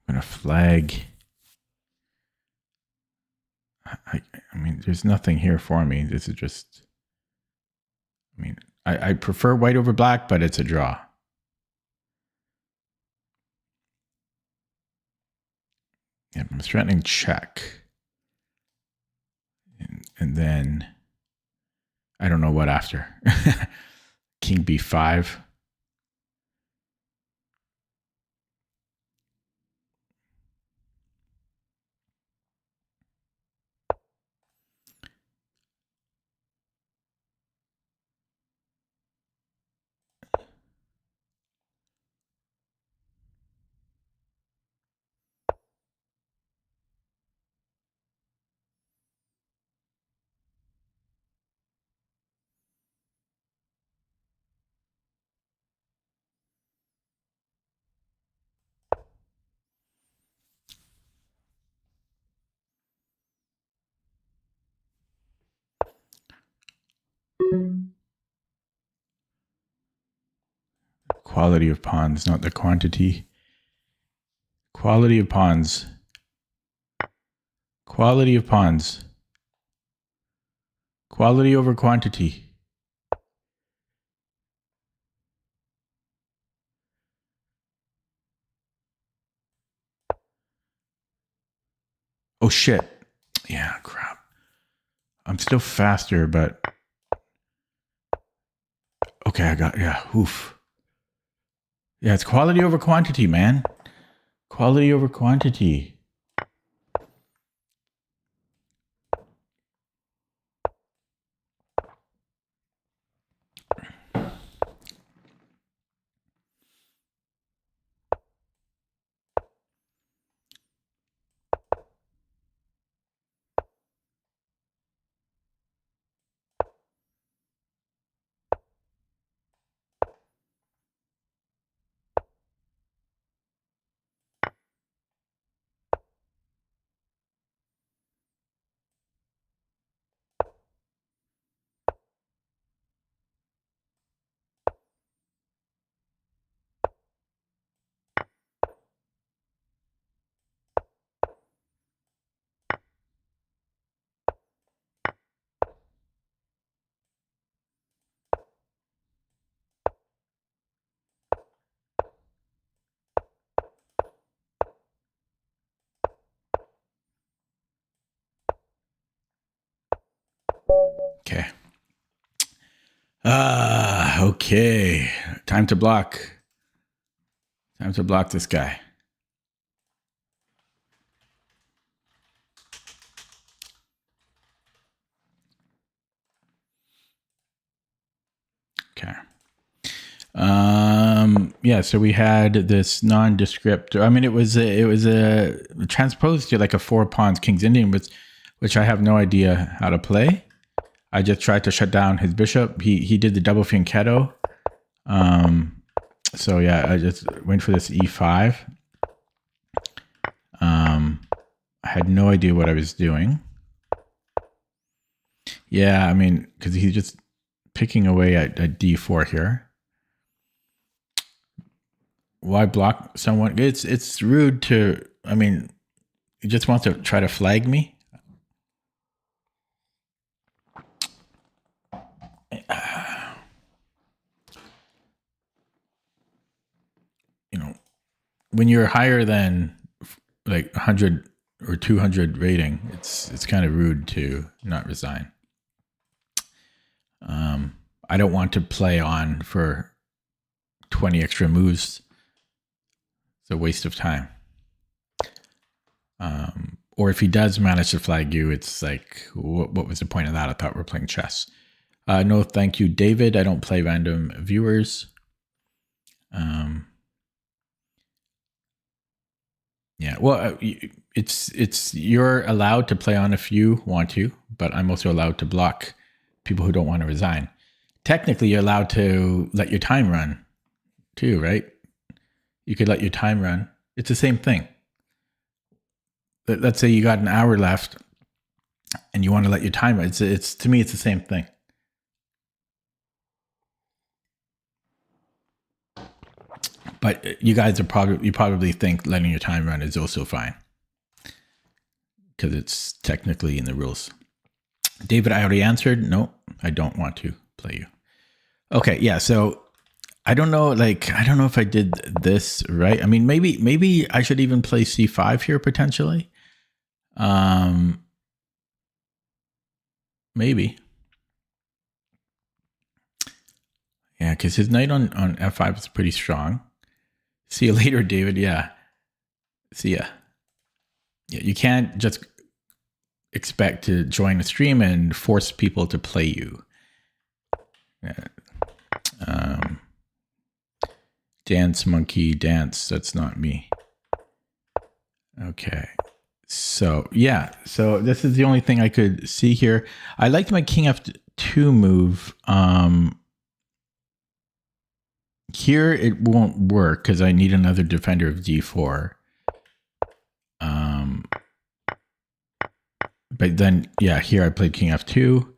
I'm gonna flag. I mean, there's nothing here for me. This is just, I mean, I prefer white over black, but it's a draw. Yeah, I'm threatening check. And then I don't know what after. King b5. quality of pawns, not the quantity. Quality of pawns. Quality of pawns. Quality over quantity. Oh shit. Yeah, crap. I'm still faster, but okay, I got, yeah, oof. Yeah, it's quality over quantity, man. Quality over quantity. Okay. Okay. Time to block. Time to block this guy. Okay. Yeah, so we had this nondescript. I mean, it was a transposed to like a 4 pawns King's Indian, which I have no idea how to play. I just tried to shut down his bishop. He did the double fianchetto. So yeah, I just went for this e5. I had no idea what I was doing. Yeah, I mean, because he's just picking away at d4 here. Why block someone? It's rude to. I mean, he just wants to try to flag me. You know, when you're higher than like 100 or 200 rating, it's kind of rude to not resign. I don't want to play on for 20 extra moves. It's a waste of time. Or if he does manage to flag you, it's like, what was the point of that? I thought we were playing chess. No, thank you, David. I don't play random viewers. Yeah, well, it's you're allowed to play on if you want to, but I'm also allowed to block people who don't want to resign. Technically, you're allowed to let your time run too, right? You could let your time run. It's the same thing. Let's say you got an hour left and you want to let your time run. It's to me, it's the same thing. But you guys probably think letting your time run is also fine because it's technically in the rules. David, I already answered. No, I don't want to play you. Okay, yeah. So I don't know. Like, I don't know if I did this right. I mean, maybe I should even play c5 here potentially. Maybe. Yeah, because his knight on f5 is pretty strong. See you later, David. Yeah. See ya. Yeah, you can't just expect to join a stream and force people to play you. Dance, monkey, dance. That's not me. Okay. So, yeah. So this is the only thing I could see here. I liked my king f2 move. Here it won't work because I need another defender of d4. But then, yeah, here I played king f2.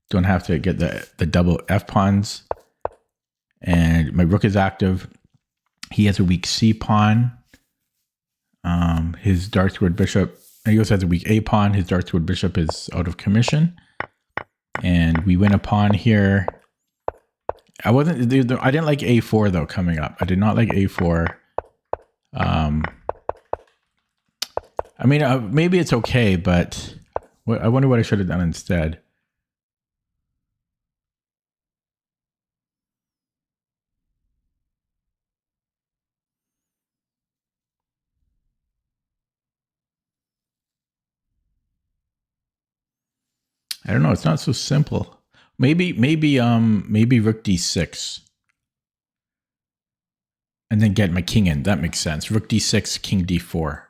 Don't have to get the double f pawns. and my rook is active. He has a weak C pawn. His dark squared bishop. He also has a weak A pawn. His dark squared bishop is out of commission, and we win a pawn here. I didn't like A4 though coming up. I did not like A4. I mean, maybe it's okay, but I wonder what I should have done instead. I don't know. It's not so simple. Maybe rook D6. And then get my king in. That makes sense. Rook D6, king D4.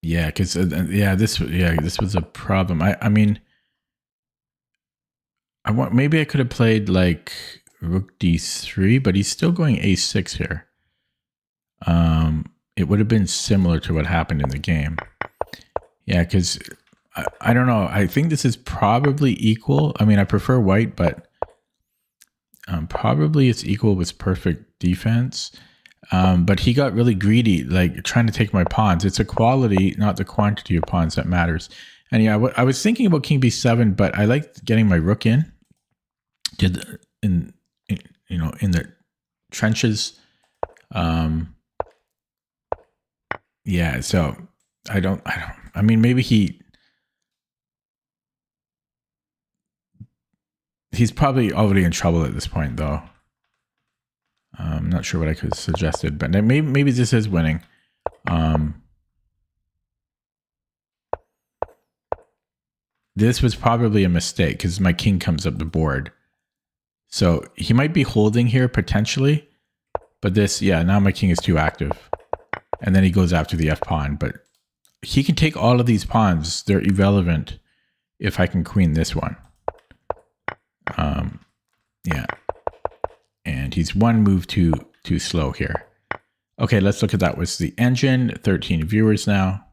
Yeah, because this was a problem. I mean, maybe I could have played like rook D3, but he's still going A6 here. It would have been similar to what happened in the game. Yeah, because I don't know. I think this is probably equal. I mean, I prefer white, but probably it's equal with perfect defense. But he got really greedy, like trying to take my pawns. It's a quality, not the quantity of pawns that matters. And yeah, I was thinking about king b7, but I liked getting my rook in the trenches. Yeah, so I mean, maybe he's probably already in trouble at this point, though. I'm not sure what I could have suggested, but maybe this is winning. This was probably a mistake because my king comes up the board. So he might be holding here potentially, but now my king is too active. And then he goes after the f pawn, but he can take all of these pawns. They're irrelevant if I can queen this one. Yeah. And he's one move too slow here. Okay, let's look at that with the engine. 13 viewers now.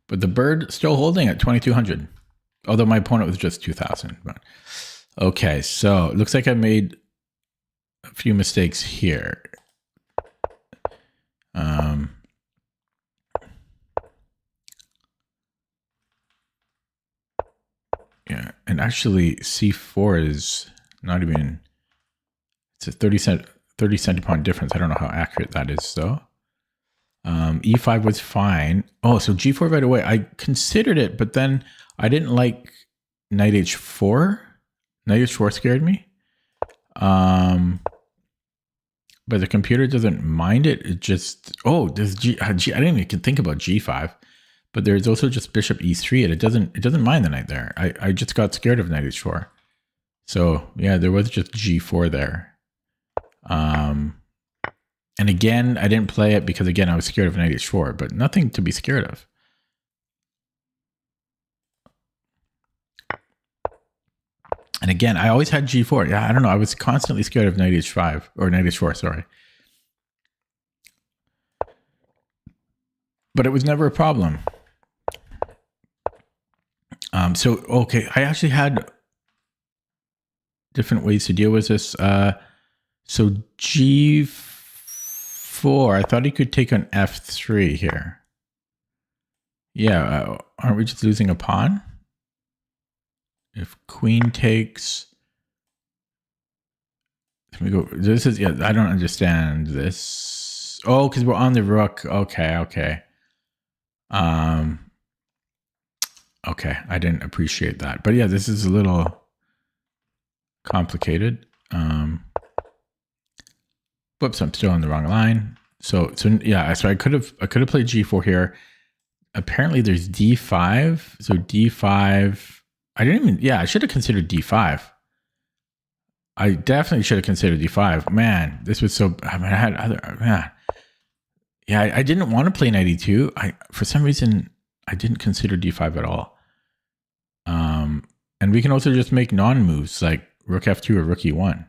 But the bird still holding at 2,200. Although my opponent was just 2,000. But okay, so it looks like I made a few mistakes here. Yeah, and actually C4 is not even, it's a 30 centipond difference. I don't know how accurate that is though. E5 was fine. Oh, so G4 right away. I considered it, but then I didn't like knight H4. Knight H4 scared me. But the computer doesn't mind it. It just, there's I didn't even think about G5. But there's also just bishop E3, and it doesn't mind the knight there. I just got scared of knight H4. So yeah, there was just G4 there. And again, I didn't play it because again I was scared of knight H4, but nothing to be scared of. And again, I always had G4. Yeah, I don't know. I was constantly scared of knight H5 or knight H4, sorry. But it was never a problem. So, okay, I actually had different ways to deal with this. So G4, I thought he could take on F3 here. Yeah, aren't we just losing a pawn? If queen takes, let me go. This is, yeah, I don't understand this. Oh, because we're on the rook. Okay. Okay, I didn't appreciate that. But yeah, this is a little complicated. Whoops, I'm still on the wrong line. So yeah, so I could have played G4 here. Apparently there's D5. So D5. I should have considered D5. I definitely should have considered D5. Man, this was so, I mean, I had other, man. Yeah, I didn't want to play knight E2. For some reason, I didn't consider D5 at all. And we can also just make non-moves like rook f2 or rook e1.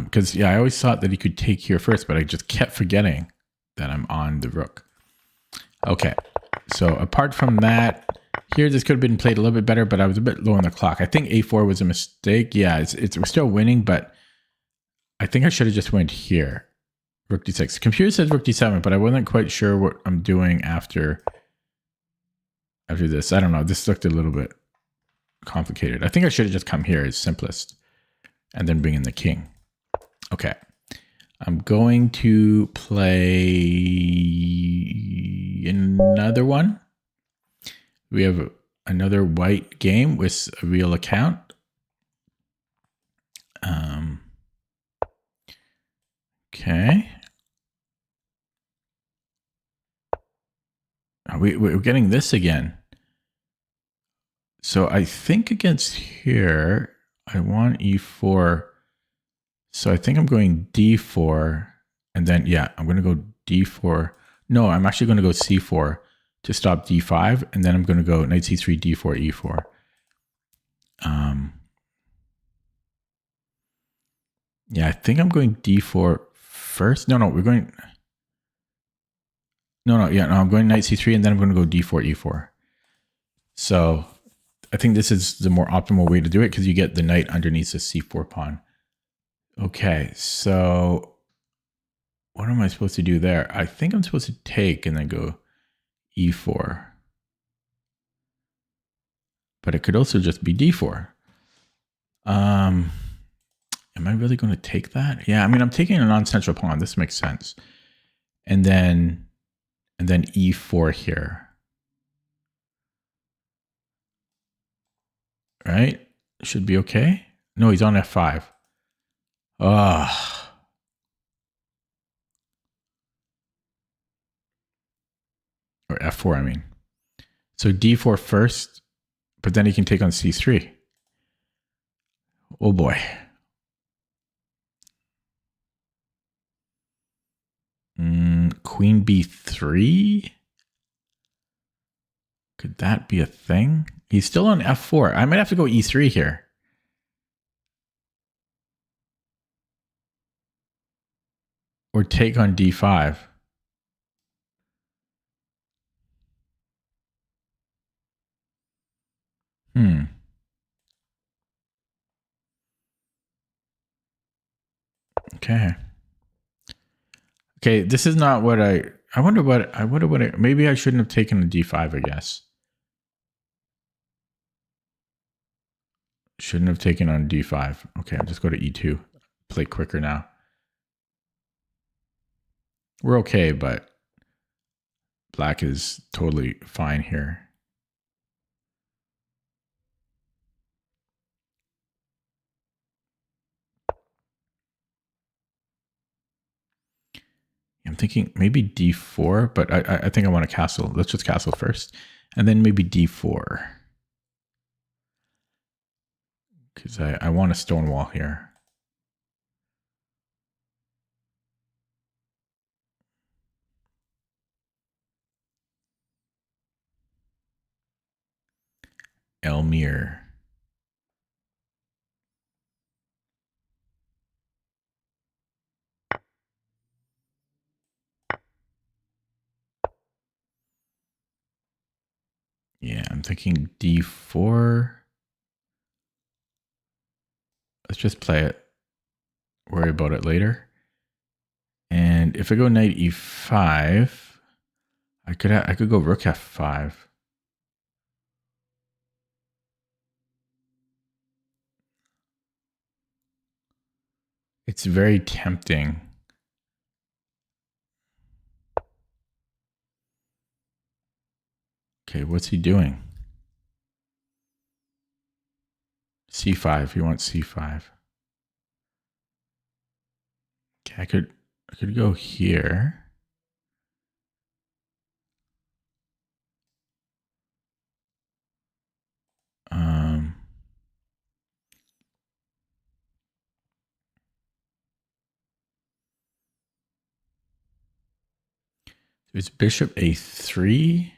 Because, yeah, I always thought that he could take here first, but I just kept forgetting that I'm on the rook. Okay, so apart from that, here this could have been played a little bit better, but I was a bit low on the clock. I think a4 was a mistake. Yeah, we're still winning, but I think I should have just went here. Rook d6. Computer says rook d7, but I wasn't quite sure what I'm doing after this. I don't know. This looked a little bit complicated. I think I should have just come here as simplest and then bring in the king. Okay. I'm going to play another one. We have another white game with a real account. Okay. We're getting this again. So I think against here, I want e4. So I think I'm going d4. And then, yeah, I'm going to go d4. No, I'm actually going to go c4 to stop d5. And then I'm going to go knight c3, d4, e4. Yeah, I think I'm going d4 first. No, we're going... No, I'm going knight c3, and then I'm going to go d4, e4. So I think this is the more optimal way to do it because you get the knight underneath the c4 pawn. Okay, so what am I supposed to do there? I think I'm supposed to take and then go e4. But it could also just be d4. Am I really going to take that? Yeah, I mean, I'm taking a non-central pawn. This makes sense. And then e4 here. Right? Should be okay. No, he's on f5. Ah. Or f4, I mean. So d4 first, but then he can take on c3. Oh boy. Queen b3? Could that be a thing? He's still on f4. I might have to go e3 here. Or take on d5. Okay. Okay, this is not what I wonder what maybe I shouldn't have taken a d5, I guess. Shouldn't have taken on d5. Okay, I'll just go to e2. Play quicker now. We're okay, but black is totally fine here. I'm thinking maybe d4, but I think I want to castle. Let's just castle first. And then maybe d4. Because I want a stone wall here. Elmir. Yeah, I'm thinking d4. Let's just play it. Worry about it later. And if I go knight e5, I could go rook f5. It's very tempting. Okay, what's he doing? c5. He wants c5. Okay, I could go here. There's bishop a3.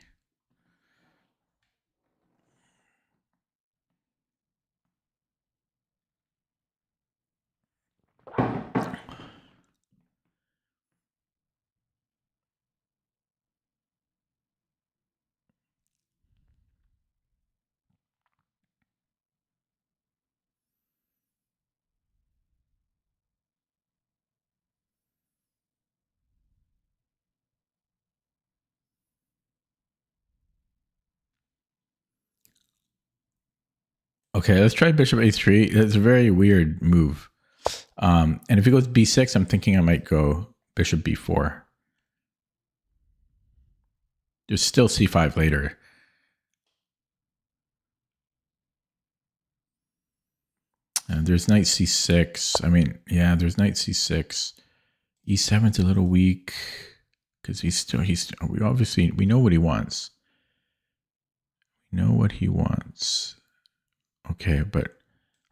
Okay, let's try bishop a3. It's a very weird move. And if it goes b6, I'm thinking I might go bishop b4. There's still c5 later. And there's knight c6. I mean, yeah, there's knight c6. e7's a little weak because we know what he wants. We know what he wants. Okay, but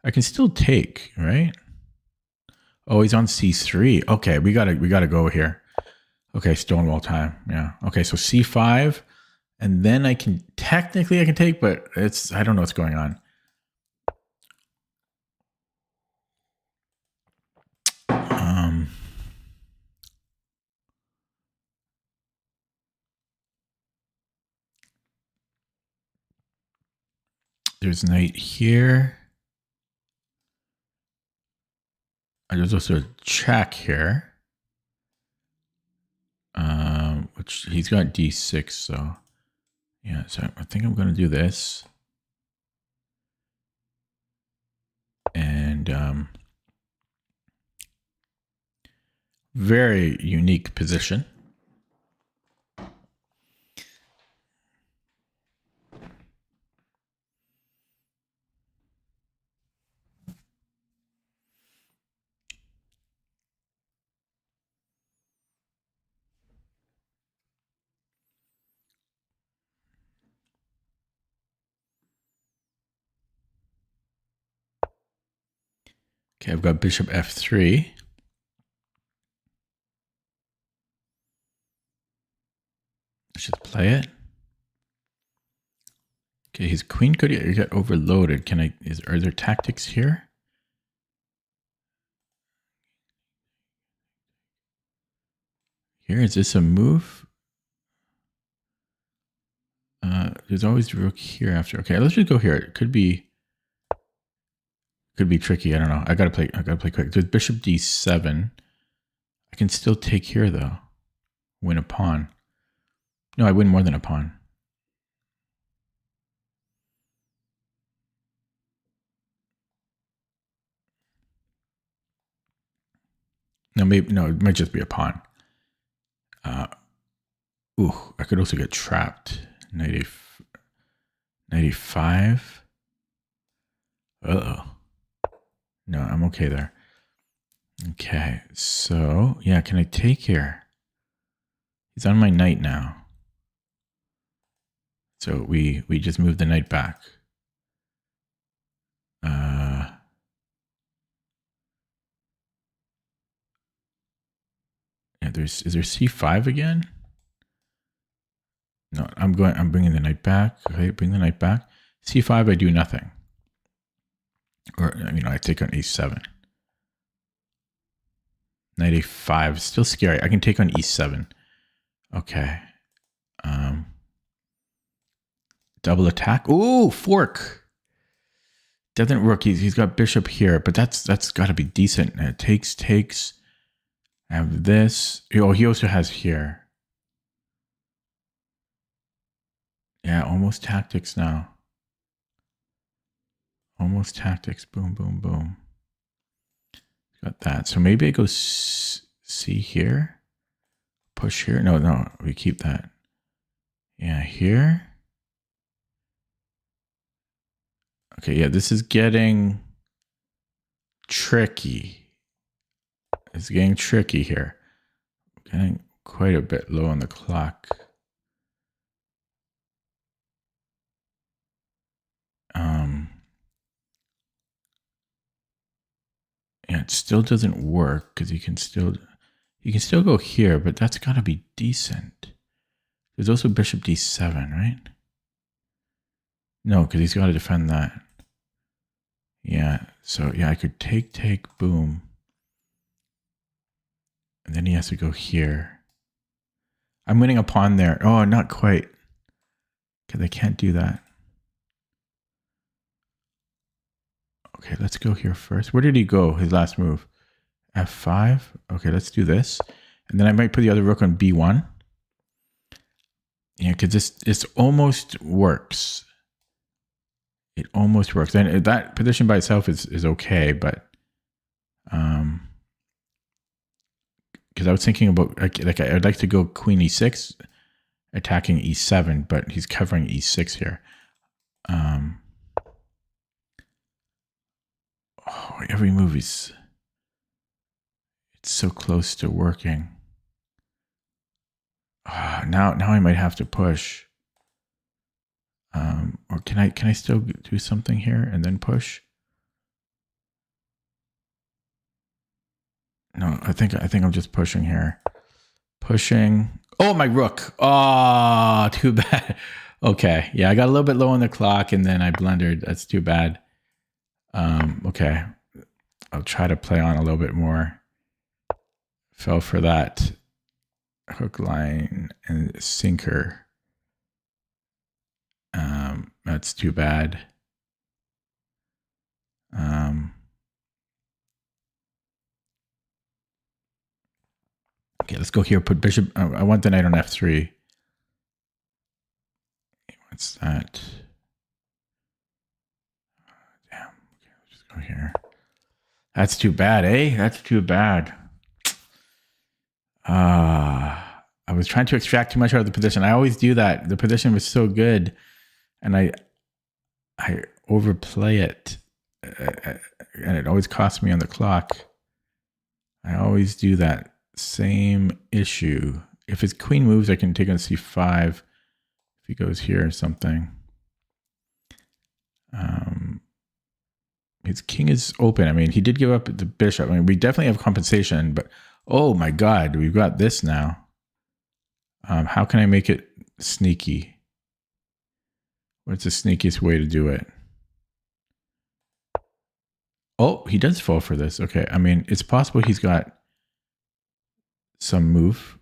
I can still take, right? Oh, he's on c3. Okay, we gotta go here. Okay, stonewall time. Yeah. Okay, so c5, and then I can take, but I don't know what's going on. There's knight here. There's also a check here. Which he's got d6, so yeah, so I think I'm going to do this. And very unique position. Okay, I've got bishop f3. Let's just play it. Okay, his queen could get overloaded. Are there tactics here? Here, is this a move? There's always rook here after. Okay, let's just go here. It could be tricky. I don't know. I gotta play quick. There's bishop d7. I can still take here though. Win a pawn. No, I win more than a pawn. No, it might just be a pawn. I could also get trapped. Knight a5. Uh-oh. No, I'm okay there. Okay, so yeah, can I take here? He's on my knight now. So we just move the knight back. Yeah, is there c5 again? No, I'm bringing the knight back. Okay, bring the knight back. c5, I do nothing. Or, I take on e7. Knight a5, still scary. I can take on e7. Okay. Double attack. Ooh, fork. Doesn't work. He's got bishop here, but that's got to be decent. Takes. I have this. Oh, he also has here. Yeah, almost tactics now. Almost tactics. Boom, boom, boom. Got that. So maybe I go C here. Push here. No, we keep that. Yeah, here. Okay, yeah, this is getting tricky. It's getting tricky here. Getting quite a bit low on the clock. Yeah, it still doesn't work because you can still go here, but that's got to be decent. There's also bishop d7, right? No, because he's got to defend that. Yeah, so yeah, I could take, boom. And then he has to go here. I'm winning a pawn there. Oh, not quite. Because I can't do that. Okay, let's go here first. Where did he go? His last move. F5. Okay, let's do this. And then I might put the other rook on B1. Yeah, because this almost works. it almost works. And that position by itself is okay, but because I was thinking about like I'd like to go queen e6, attacking e7, but he's covering e6 here. Every move is it's so close to working. Now I might have to push. Or can I still do something here and then push? No, I think I'm just pushing here. Pushing. Oh, my rook. Oh, too bad. Okay. Yeah, I got a little bit low on the clock and then I blundered. That's too bad. Okay. I'll try to play on a little bit more. Fell for that hook, line, and sinker. That's too bad. Okay, let's go here. Put bishop. I want the knight on f3. What's that? Damn. Okay, let's just go here. That's too bad, eh? That's too bad. I was trying to extract too much out of the position. I always do that. The position was so good, and I overplay it, and it always costs me on the clock. I always do that same issue. If his queen moves, I can take on c5. If he goes here or something. His king is open. I mean, he did give up the bishop. I mean, we definitely have compensation, but oh my God, we've got this now. How can I make it sneaky? What's the sneakiest way to do it? Oh, he does fall for this. Okay. I mean, it's possible he's got some move,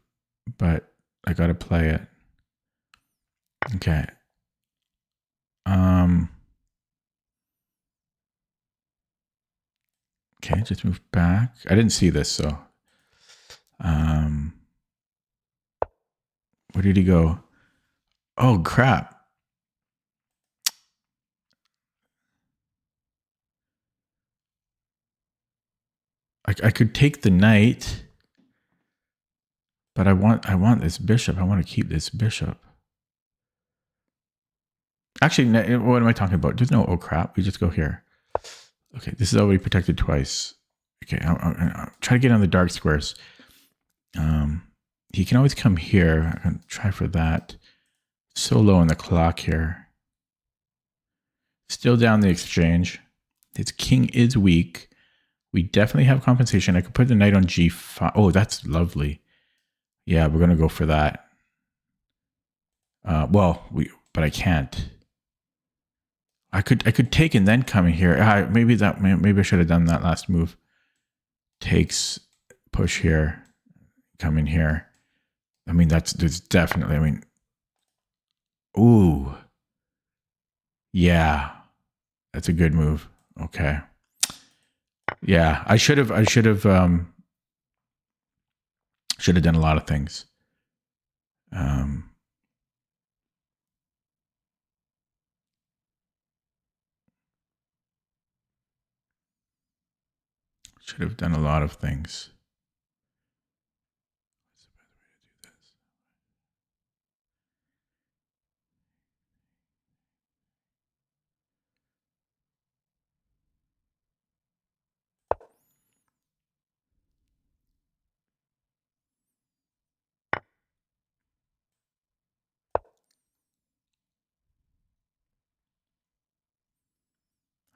but I got to play it. Okay. Okay, just move back. I didn't see this, so. Where did he go? Oh, crap. I could take the knight, but I want this bishop. I want to keep this bishop. Actually, what am I talking about? There's no oh crap. We just go here. Okay, this is already protected twice. Okay, I'll try to get on the dark squares. He can always come here. I can try for that. So low on the clock here. Still down the exchange. His king is weak. We definitely have compensation. I could put the knight on g5. Oh, that's lovely. Yeah, we're gonna go for that. But I can't. I could take and then come in here. Maybe I should have done that last move. Takes, push here, come in here. I mean, there's definitely. I mean, ooh, yeah, that's a good move. Okay, yeah, I should have done a lot of things. Should have done a lot of things.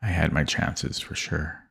I had my chances for sure.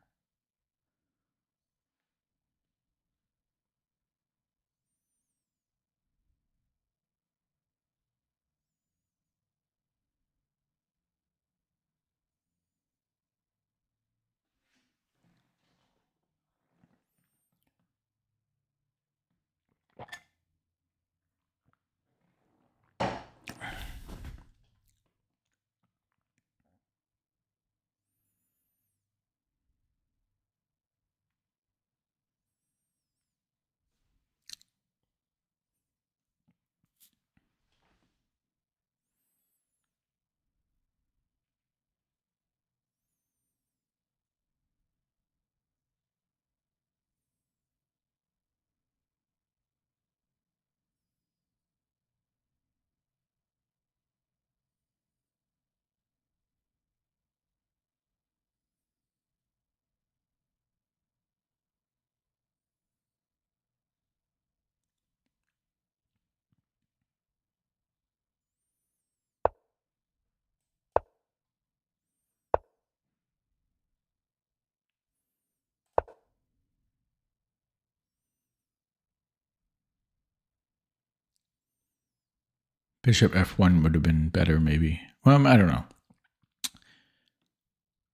Bishop f1 would have been better, maybe. Well, I don't know.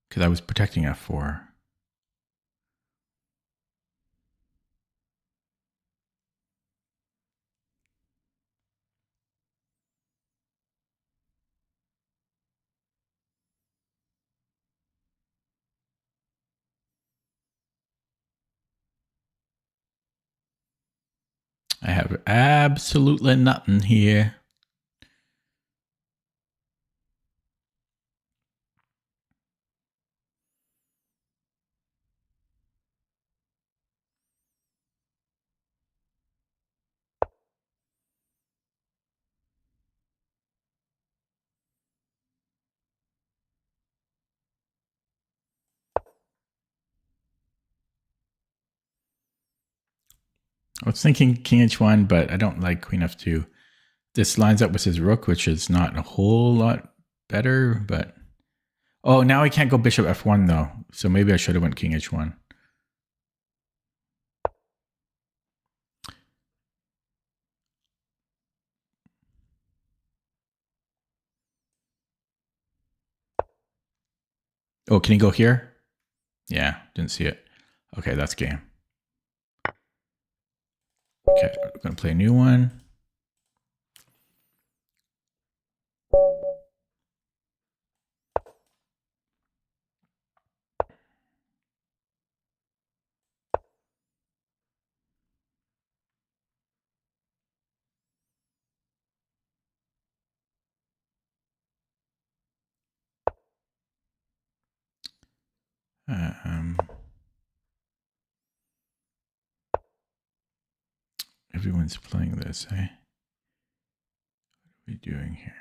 Because I was protecting f4. I have absolutely nothing here. I was thinking king h1, but I don't like queen f2. This lines up with his rook, which is not a whole lot better, but... Oh, now I can't go bishop f1, though. So maybe I should have went king h1. Oh, can he go here? Yeah, didn't see it. Okay, that's game. Okay, we're going to play a new one. Everyone's playing this, eh? What are we doing here?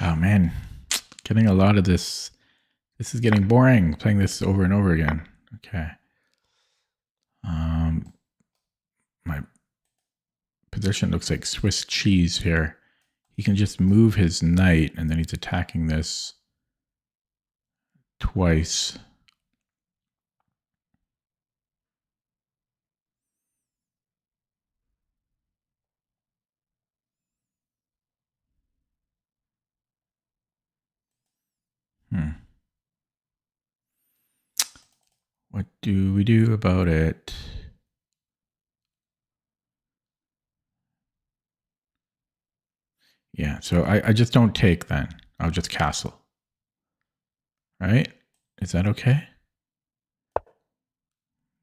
Oh, man. Getting a lot of this. This is getting boring, playing this over and over again. Okay. My position looks like Swiss cheese here. He can just move his knight, and then he's attacking this twice. What do we do about it? Yeah, so I just don't take then. I'll just castle. Right? Is that okay?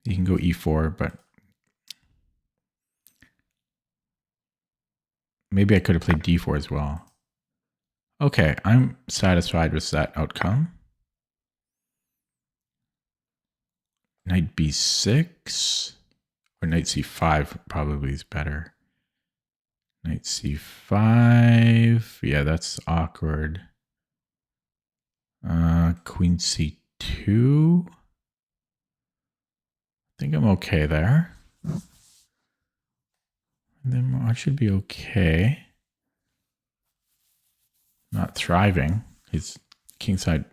You can go e4, but maybe I could have played d4 as well. Okay, I'm satisfied with that outcome. Knight b6 or knight c5 probably is better. Knight c5. Yeah, that's awkward. Queen c2. I think I'm okay there. And then I should be okay. Not thriving. His kingside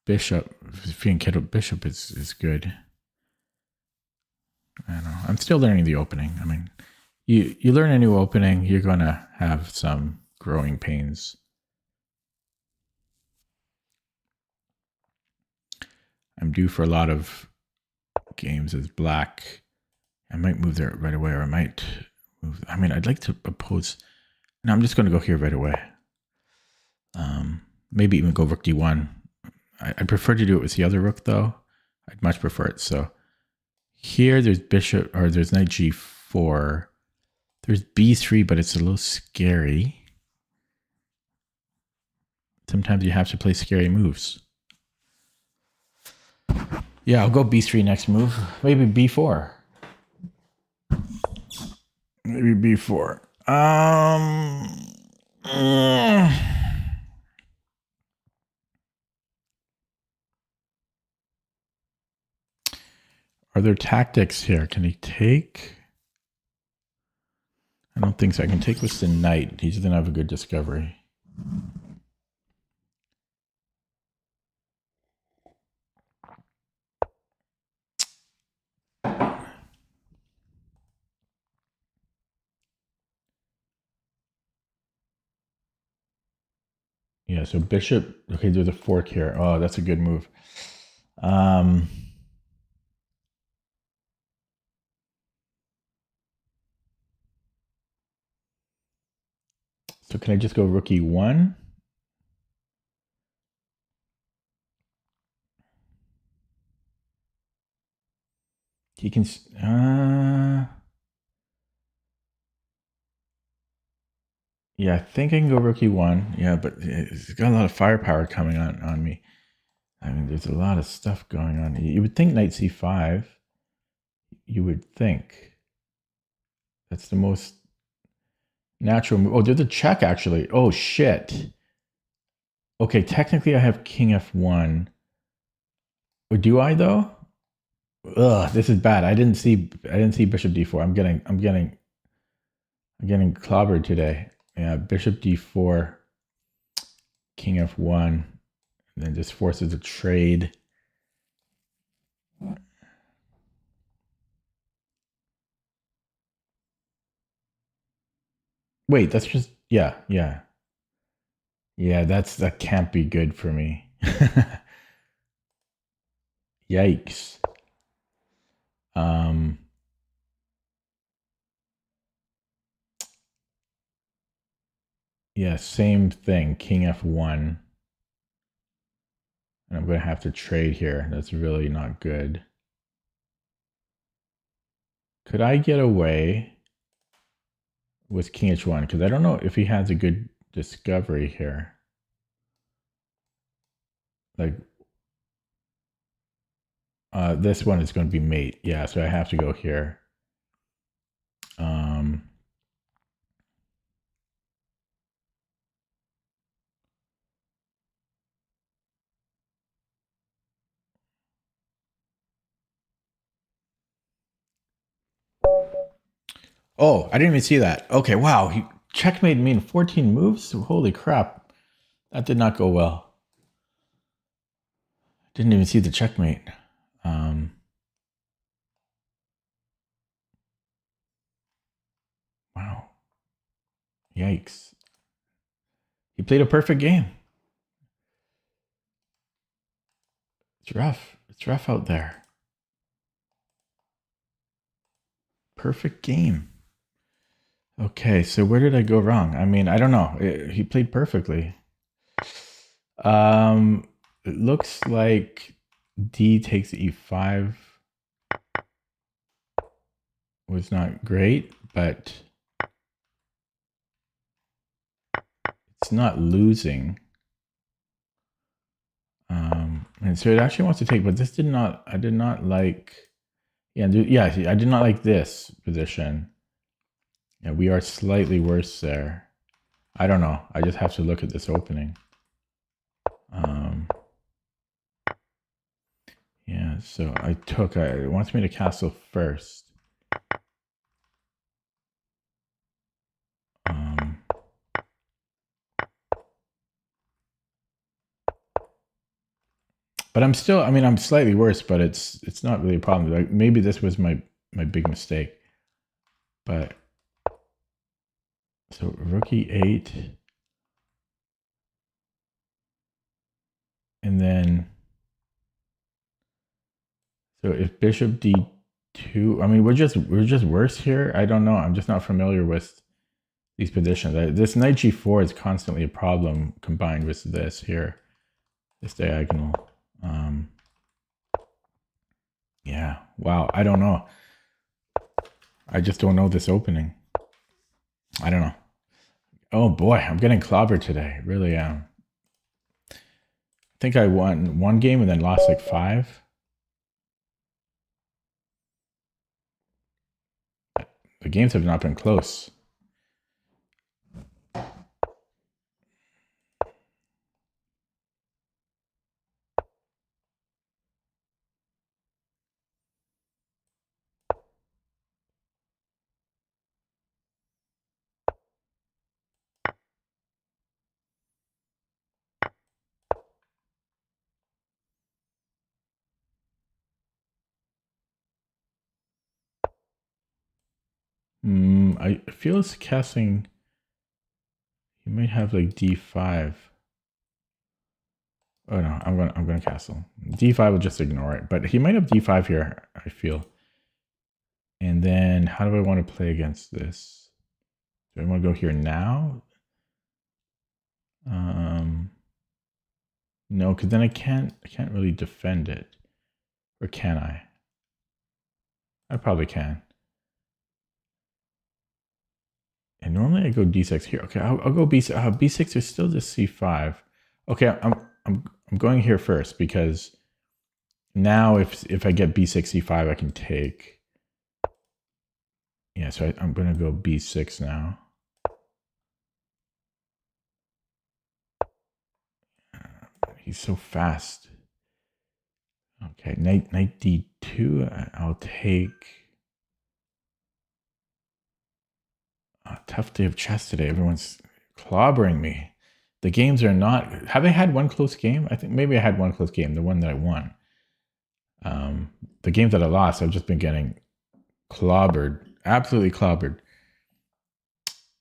bishop, Fianchetto bishop is good. I don't know. I'm still learning the opening. I mean, you learn a new opening, you're going to have some growing pains. I'm due for a lot of games as black. I might move there right away, or I might move. I mean, I'd like to oppose. No, I'm just going to go here right away. Maybe even go rook d1. I prefer to do it with the other rook, though. I'd much prefer it. So here there's bishop, or there's knight g4. There's b3, but it's a little scary. Sometimes you have to play scary moves. Yeah, I'll go b3 next move. Maybe b4. Maybe b4. Are there tactics here? Can he take? I don't think so. I can take with the knight. He doesn't have a good discovery. Yeah, so bishop. Okay, there's a fork here. Oh, that's a good move. So can I just go rook e1? He can. Yeah, I think I can go rook e1. Yeah, but it's got a lot of firepower coming on me. I mean, there's a lot of stuff going on. You would think knight c5. You would think. That's the most natural move. Oh, there's a check, actually. Oh, shit. Okay, technically I have king f1. Or do I, though? Ugh, this is bad. I didn't see bishop d4. I'm getting clobbered today. Yeah, bishop d4, king f1, and then just forces a trade. Wait, that's just yeah. That can't be good for me. Yikes. Yeah, same thing. King f1. And I'm going to have to trade here. That's really not good. Could I get away with king h1? Because I don't know if he has a good discovery here. Like, this one is going to be mate. Yeah, so I have to go here. Oh, I didn't even see that. Okay, wow. He checkmated me in 14 moves? Holy crap. That did not go well. Didn't even see the checkmate. Wow. Yikes. He played a perfect game. It's rough. It's rough out there. Perfect game. Okay, so where did I go wrong? I mean, I don't know. He played perfectly. It looks like D takes E5 was not great, but it's not losing. And so it actually wants to take, but this did not, I did not like, I did not like this position. Yeah, we are slightly worse there. I don't know. I just have to look at this opening. Yeah, so I took, it wants me to castle first. But I'm still, I mean, I'm slightly worse, but it's not really a problem. Like, maybe this was my big mistake. But, so rook e8. And then, so if bishop d2, I mean, we're just worse here. I don't know. I'm just not familiar with these positions. This knight g4 is constantly a problem combined with this here, this diagonal. Yeah, wow, I don't know. I just don't know this opening. I don't know. Oh boy, I'm getting clobbered today. Really am. I think I won one game and then lost like 5. the games have not been close. I feel it's casting. He might have like d5. Oh no, I'm gonna castle. d5 will just ignore it, but he might have d5 here, I feel. And then how do I want to play against this? Do I want to go here now? No, because then I can't really defend it. Or can I? I probably can. And normally I go d6 here. Okay, I'll go b6. B6 is still just c5. Okay, I'm going here first because now if I get b6 c5 I can take. Yeah, so I'm going to go b6 now. He's so fast. Okay, knight d2. I'll take. Tough day of chess today. Everyone's clobbering me. The games are not. Have I had one close game? I think maybe I had one close game, the one that I won. The games that I lost, I've just been getting clobbered. Absolutely clobbered.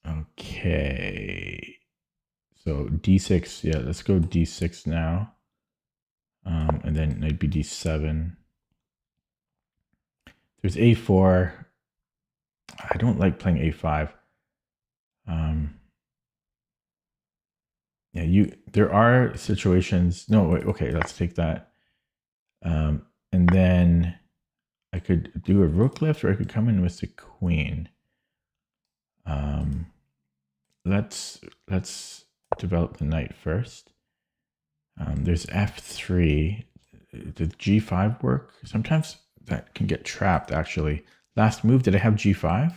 Okay. So d6. Yeah, let's go d6 now. And then knight b d7. There's a4. I don't like playing a5. Yeah, there are situations. No, wait, okay, let's take that. And then I could do a rook lift, or I could come in with the queen. Let's develop the knight first. There's f3. Did g5 work? Sometimes that can get trapped, actually. Last move, did I have g5?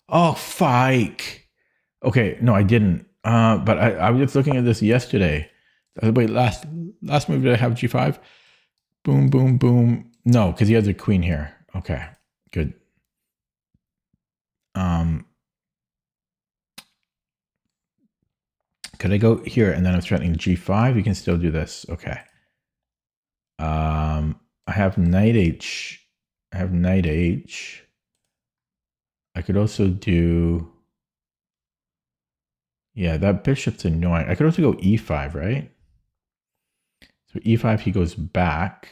Oh, fike. Okay, no, I didn't. But I was just looking at this yesterday. Wait, last move, did I have g5? Boom, boom, boom. No, because he has a queen here. Okay, good. Could I go here and then I'm threatening g5? You can still do this. Okay. I have knight h. I have knight h. I could also do. Yeah, that bishop's annoying. I could also go e5, right? So e5, he goes back.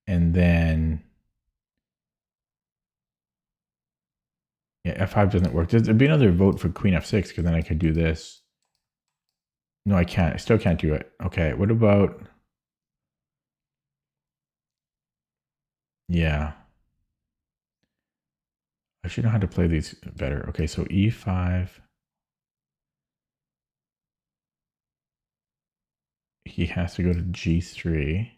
And then. Yeah, f5 doesn't work. There'd be another vote for queen f6 because then I could do this. No, I can't. I still can't do it. Okay, what about... Yeah. I should know how to play these better. Okay, so e5. He has to go to g3.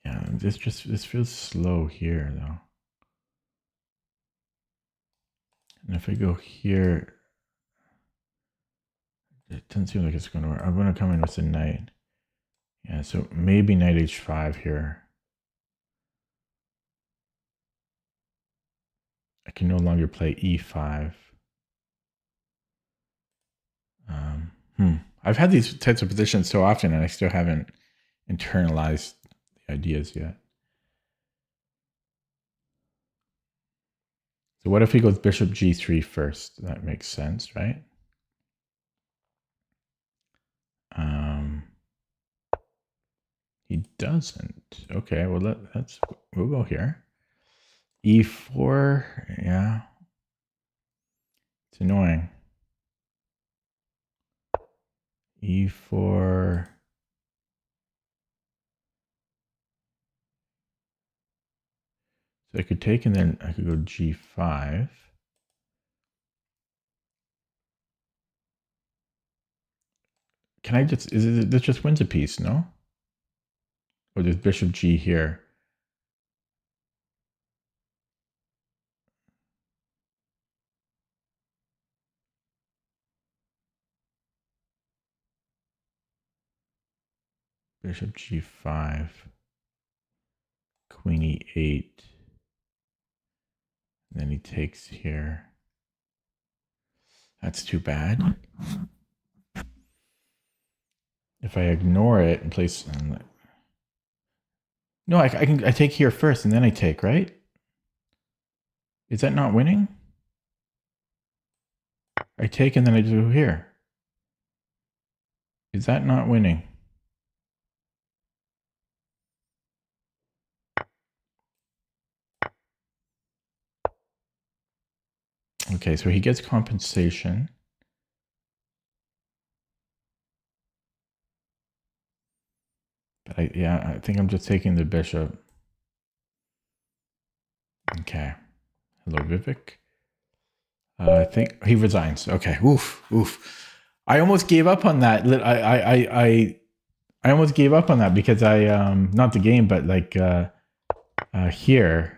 Yeah, this feels slow here though. And if I go here, it doesn't seem like it's going to work. I'm going to come in with a knight. Yeah, so maybe knight h5 here. I can no longer play e5. I've had these types of positions so often and I still haven't internalized the ideas yet. So what if he goes bishop g3 first? That makes sense, right? He doesn't. Okay, well we'll go here. e4, yeah. It's annoying. e4. So I could take and then I could go g5. can I just, this just wins a piece, no? Or there's bishop G here. Bishop G5. Queen E8. And then he takes here. That's too bad. If I ignore it and place... No, I take here first and then I take, right? Is that not winning? I take and then I do here. Is that not winning? Okay, so he gets compensation. But I think I'm just taking the bishop. Okay. Hello, Vivek. I think he resigns. Okay. Oof. I almost gave up on that. I almost gave up on that because I not the game, but like here.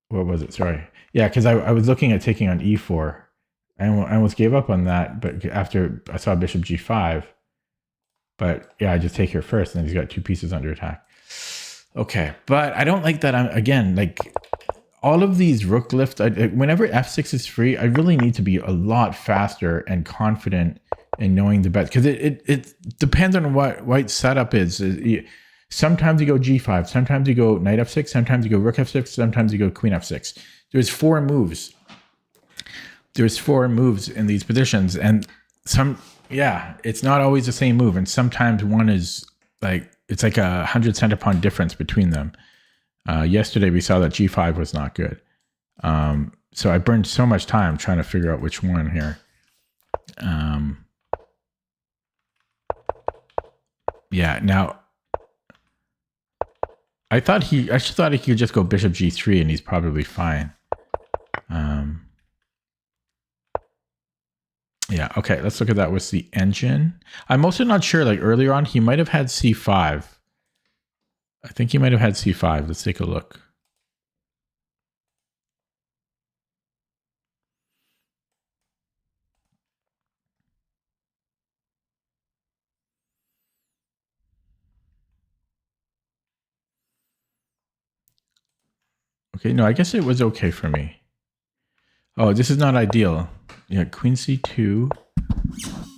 What was it? Sorry. Yeah, because I was looking at taking on E4. I almost gave up on that, but after I saw Bishop G5. But yeah, I just take here first, and then he's got 2 pieces under attack. Okay, but I don't like that. I'm again like all of these rook lifts. Whenever F6 is free, I really need to be a lot faster and confident in knowing the bets because it depends on what White's setup is. Sometimes you go G5, sometimes you go Knight F6, sometimes you go Rook F6, sometimes you go Queen F6. There's 4 moves. There's 4 moves in these positions, and it's not always the same move, and sometimes one is like it's like 100 centipond difference between them. Yesterday we saw that G5 was not good, so I burned so much time trying to figure out which one here. Now. I thought he could just go Bishop G3 and he's probably fine. Okay, let's look at that with the engine. I'm also not sure, like earlier on, he might have had C5. I think he might have had C5. Let's take a look. Okay, no, I guess it was okay for me. Oh, this is not ideal. Yeah, Queen C2.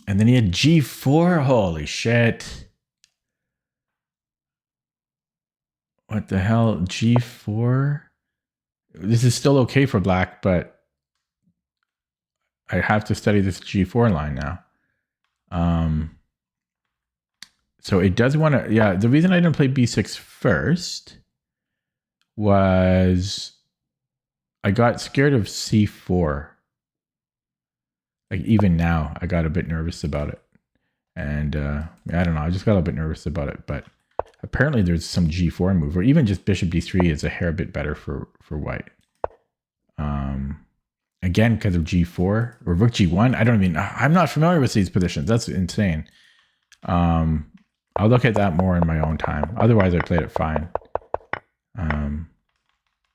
And then he had G4. Holy shit. What the hell? G4? This is still okay for black, but I have to study this G4 line now. So it does want to... Yeah, the reason I didn't play B6 first was I got scared of C4. Like even now, I got a bit nervous about it. And I don't know, I just got a bit nervous about it. But apparently there's some G4 move, or even just Bishop D3 is a hair bit better for White. Again, because of G4 or Rook G1. I'm not familiar with these positions. That's insane. I'll look at that more in my own time. Otherwise, I played it fine.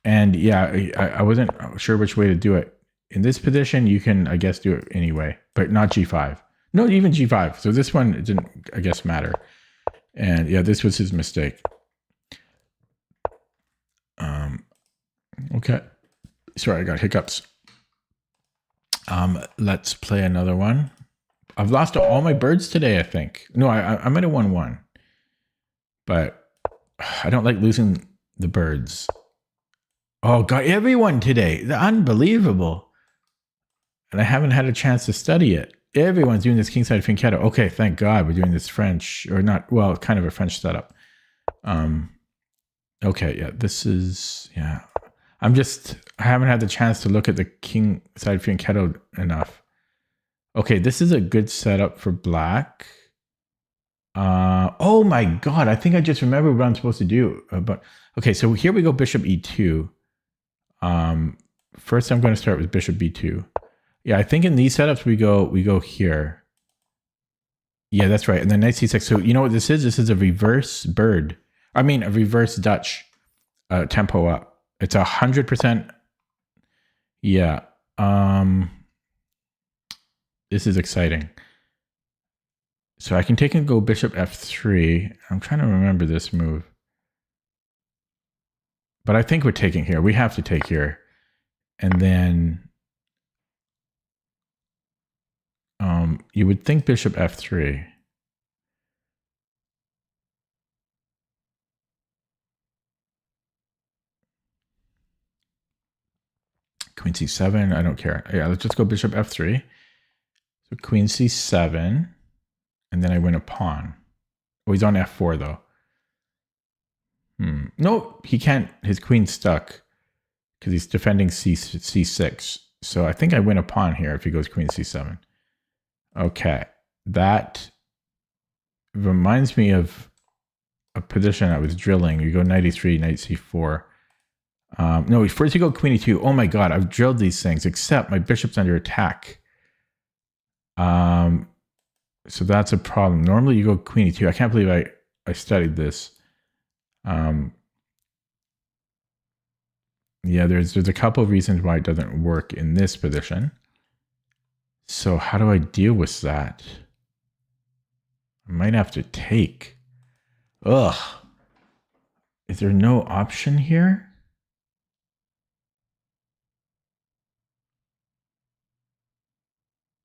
And yeah, I wasn't sure which way to do it. In this position, you can, I guess, do it anyway, but not G5. No, even G5. So this one didn't, I guess, matter. And yeah, this was his mistake. Okay. Sorry, I got hiccups. Let's play another one. I've lost all my birds today, I think. No, I might have won one. But I don't like losing the birds. Oh, got everyone today. Unbelievable. And I haven't had a chance to study it. Everyone's doing this kingside fianchetto. Okay, thank God we're doing this French, or not, well, kind of a French setup. Okay, yeah, this is, yeah. I haven't had the chance to look at the kingside fianchetto enough. Okay, this is a good setup for black. Oh my God, I think I just remembered what I'm supposed to do. But okay, so here we go, Bishop E2. First I'm going to start with Bishop B2. Yeah, I think in these setups we go here. Yeah, that's right. And then knight c6. So you know what this is? This is a reverse bird. I mean, a reverse Dutch tempo up. It's 100%. Yeah. This is exciting. So I can take and go bishop f3. I'm trying to remember this move. But I think we're taking here. We have to take here. And then you would think bishop f3. Queen c7, I don't care. Yeah, let's just go bishop f3. So queen c7, and then I win a pawn. Oh, he's on f4 though. No, he can't. His queen's stuck because he's defending c6. So I think I win a pawn here if he goes queen c7. Okay, that reminds me of a position I was drilling. You go knight e3, knight c4. No, first you go queen e2. Oh my god, I've drilled these things, except my bishop's under attack. So that's a problem. Normally you go queen e2. I can't believe I studied this. Yeah, there's a couple of reasons why it doesn't work in this position. So how do I deal with that? I might have to take. Ugh. Is there no option here?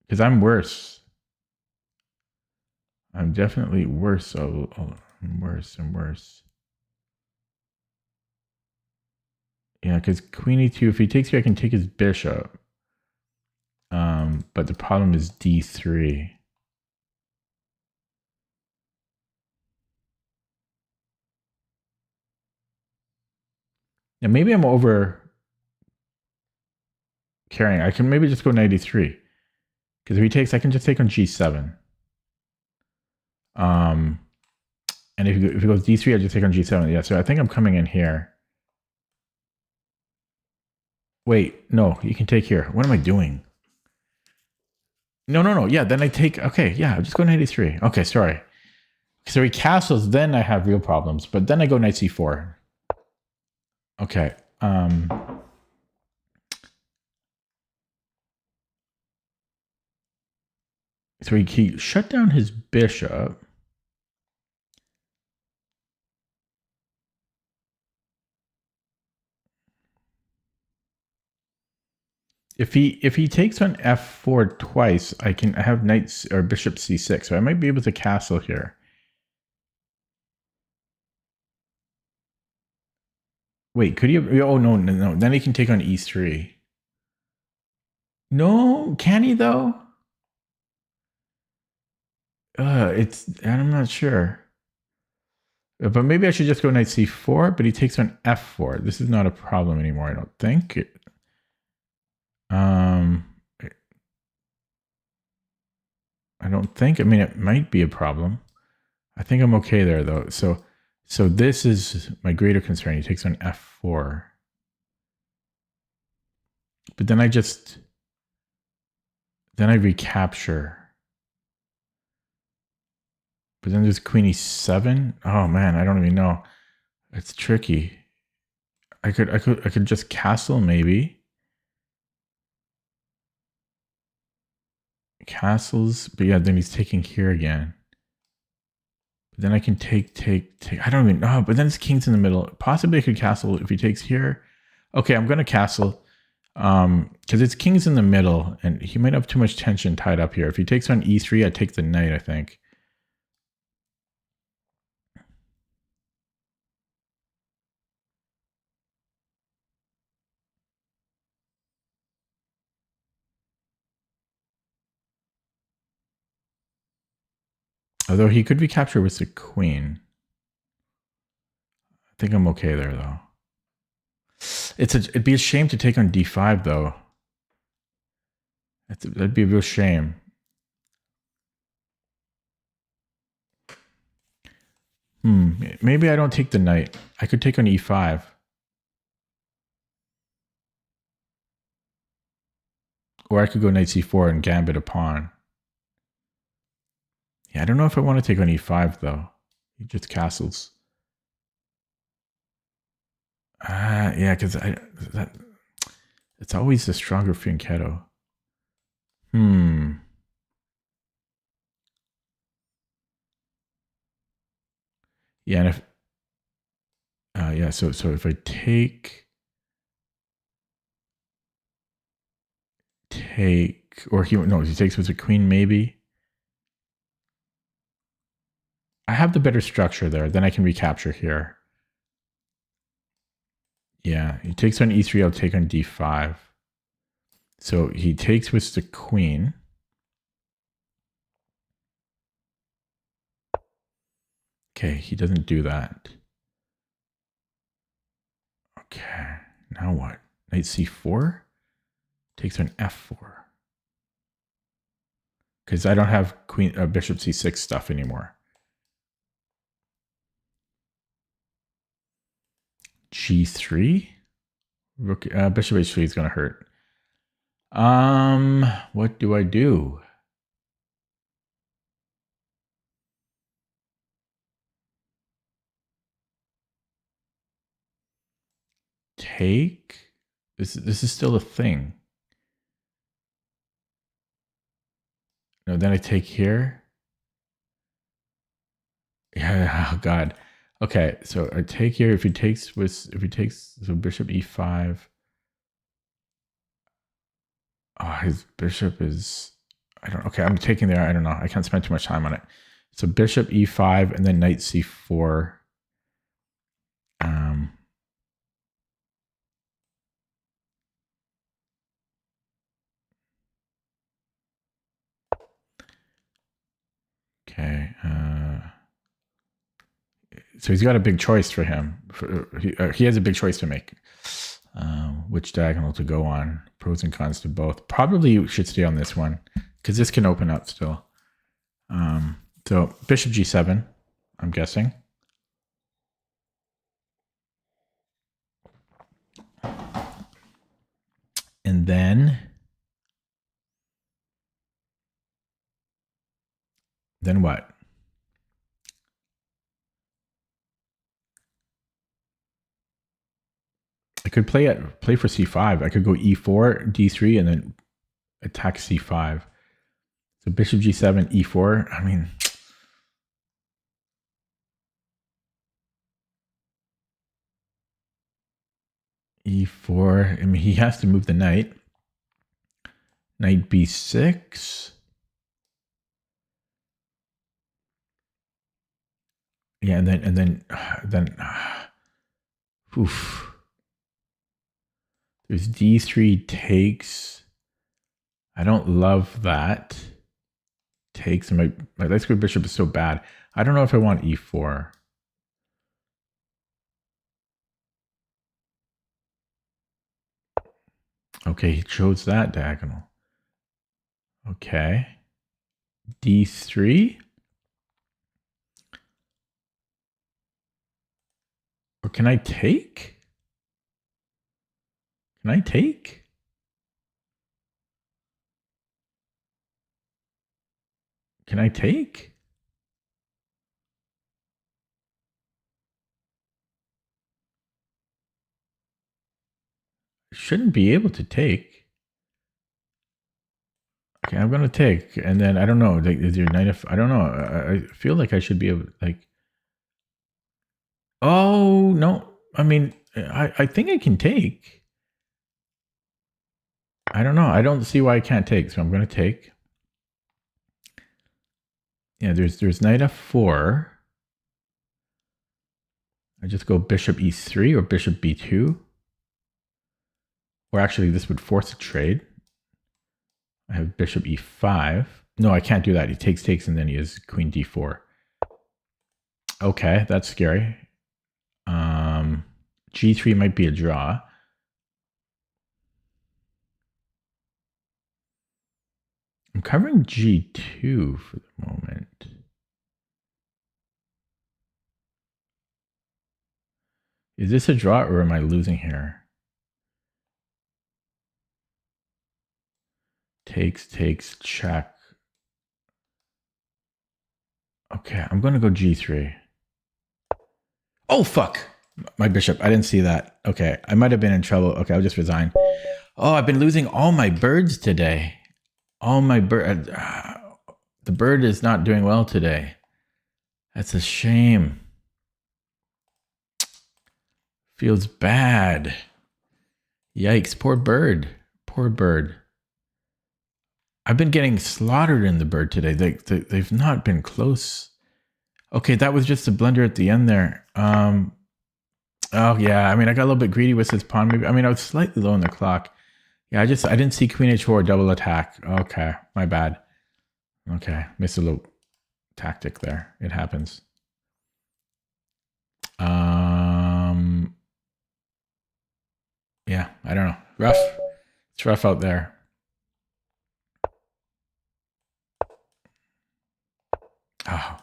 Because I'm worse. I'm definitely worse. Oh, I'm worse and worse. Yeah, because queen e2, if he takes here, I can take his bishop. But the problem is d3. Now maybe I'm over carrying. I can maybe just go knight e3. Because if he takes, I can just take on g7. And if he goes d3, I just take on g7. Yeah, so I think I'm coming in here. Wait, no, you can take here. What am I doing? No. Yeah, then I take, okay, yeah, just go knight e3. Okay, sorry. So he castles, then I have real problems. But then I go knight c4. Okay. So he shut down his bishop. If he takes on f4 twice, I have knight or bishop c6. So I might be able to castle here. Wait, could he? Oh no. Then he can take on e3. No, can he though? I'm not sure. But maybe I should just go knight c4, but he takes on f4. This is not a problem anymore, I don't think. I don't think. I mean, it might be a problem. I think I'm okay there, though. So this is my greater concern. He takes on f4. But then I recapture. But then there's queen e7. Oh man, I don't even know. It's tricky. I could just castle maybe. Castles, but yeah, then he's taking here again. But then I can take. I don't even know. But then it's king's in the middle. Possibly I could castle if he takes here. Okay, I'm gonna castle. Because it's king's in the middle, and he might have too much tension tied up here. If he takes on e3, I take the knight, I think. Although he could recapture with the queen. I think I'm okay there, though. It'd be a shame to take on d5, though. That'd be a real shame. Maybe I don't take the knight. I could take on e5. Or I could go knight c4 and gambit a pawn. Yeah, I don't know if I want to take on e5 though. He just castles. Yeah, because it's always the stronger fianchetto. Yeah, and if yeah, so if I take or he takes with a queen maybe. I have the better structure there. Then I can recapture here. Yeah, he takes on e3. I'll take on d5. So he takes with the queen. Okay, he doesn't do that. Okay, now what? Knight c4 takes on f4. Because I don't have bishop c6 stuff anymore. g3. Bishop h3 is going to hurt. What do I do? Take? This is still a thing. No, then I take here. Yeah, oh God. Okay, so I take here. If he takes so bishop e5. Oh, his bishop is okay, I'm taking there. I don't know. I can't spend too much time on it. So bishop e5 and then knight c4. Okay. So he's got a big choice for him. He has a big choice to make. Which diagonal to go on? Pros and cons to both. Probably should stay on this one because this can open up still. So bishop g7, I'm guessing. And then what? I could play for c5. I could go e4, d3, and then attack c5. So bishop g7, e4. I mean, e4. I mean, he has to move the knight. Knight b6. Yeah, and then oof. There's d3 takes. I don't love that. Takes. My let's go bishop is so bad. I don't know if I want e4. Okay, he chose that diagonal. Okay. d3. Or can I take? Can I take? Can I take? I shouldn't be able to take. Okay, I'm gonna take, and then I don't know. Like, is your knight? I don't know. I feel like I should be able, like. Oh no! I mean, I think I can take. I don't know. I don't see why I can't take, so I'm gonna take. Yeah, there's knight f4. I just go bishop e3 or bishop b2. Or actually, this would force a trade. I have bishop e5. No, I can't do that. He takes, and then he has queen d4. Okay, that's scary. G3 might be a draw. I'm covering G2 for the moment. Is this a draw or am I losing here? Takes, check. Okay, I'm going to go G3. Oh, fuck. My bishop. I didn't see that. Okay, I might have been in trouble. Okay, I'll just resign. Oh, I've been losing all my birds today. All my bird. The bird is not doing well today. That's a shame. Feels bad. Yikes, poor bird. Poor bird. I've been getting slaughtered in the bird today. They've not been close. Okay, that was just a blunder at the end there. Oh, yeah. I mean, I got a little bit greedy with his pawn. Maybe. I mean, I was slightly low on the clock. Yeah, I didn't see Queen H4 double attack. Okay, my bad. Okay, missed a little tactic there. It happens. Yeah, I don't know. Rough. It's rough out there. Oh,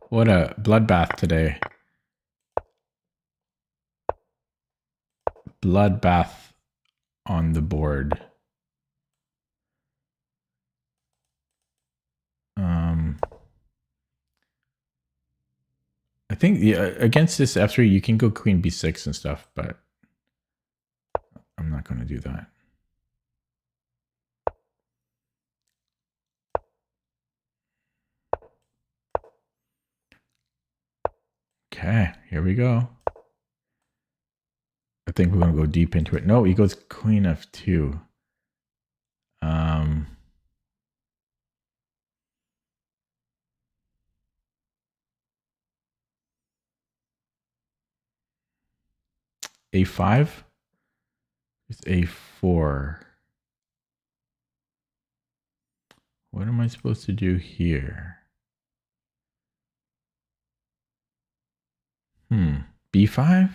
what a bloodbath today. Bloodbath on the board. I think against this F3, you can go Queen B6 and stuff, but I'm not going to do that. Okay, here we go. I think we're going to go deep into it. No, he goes Queen F2. A5? It's A4. What am I supposed to do here? B5?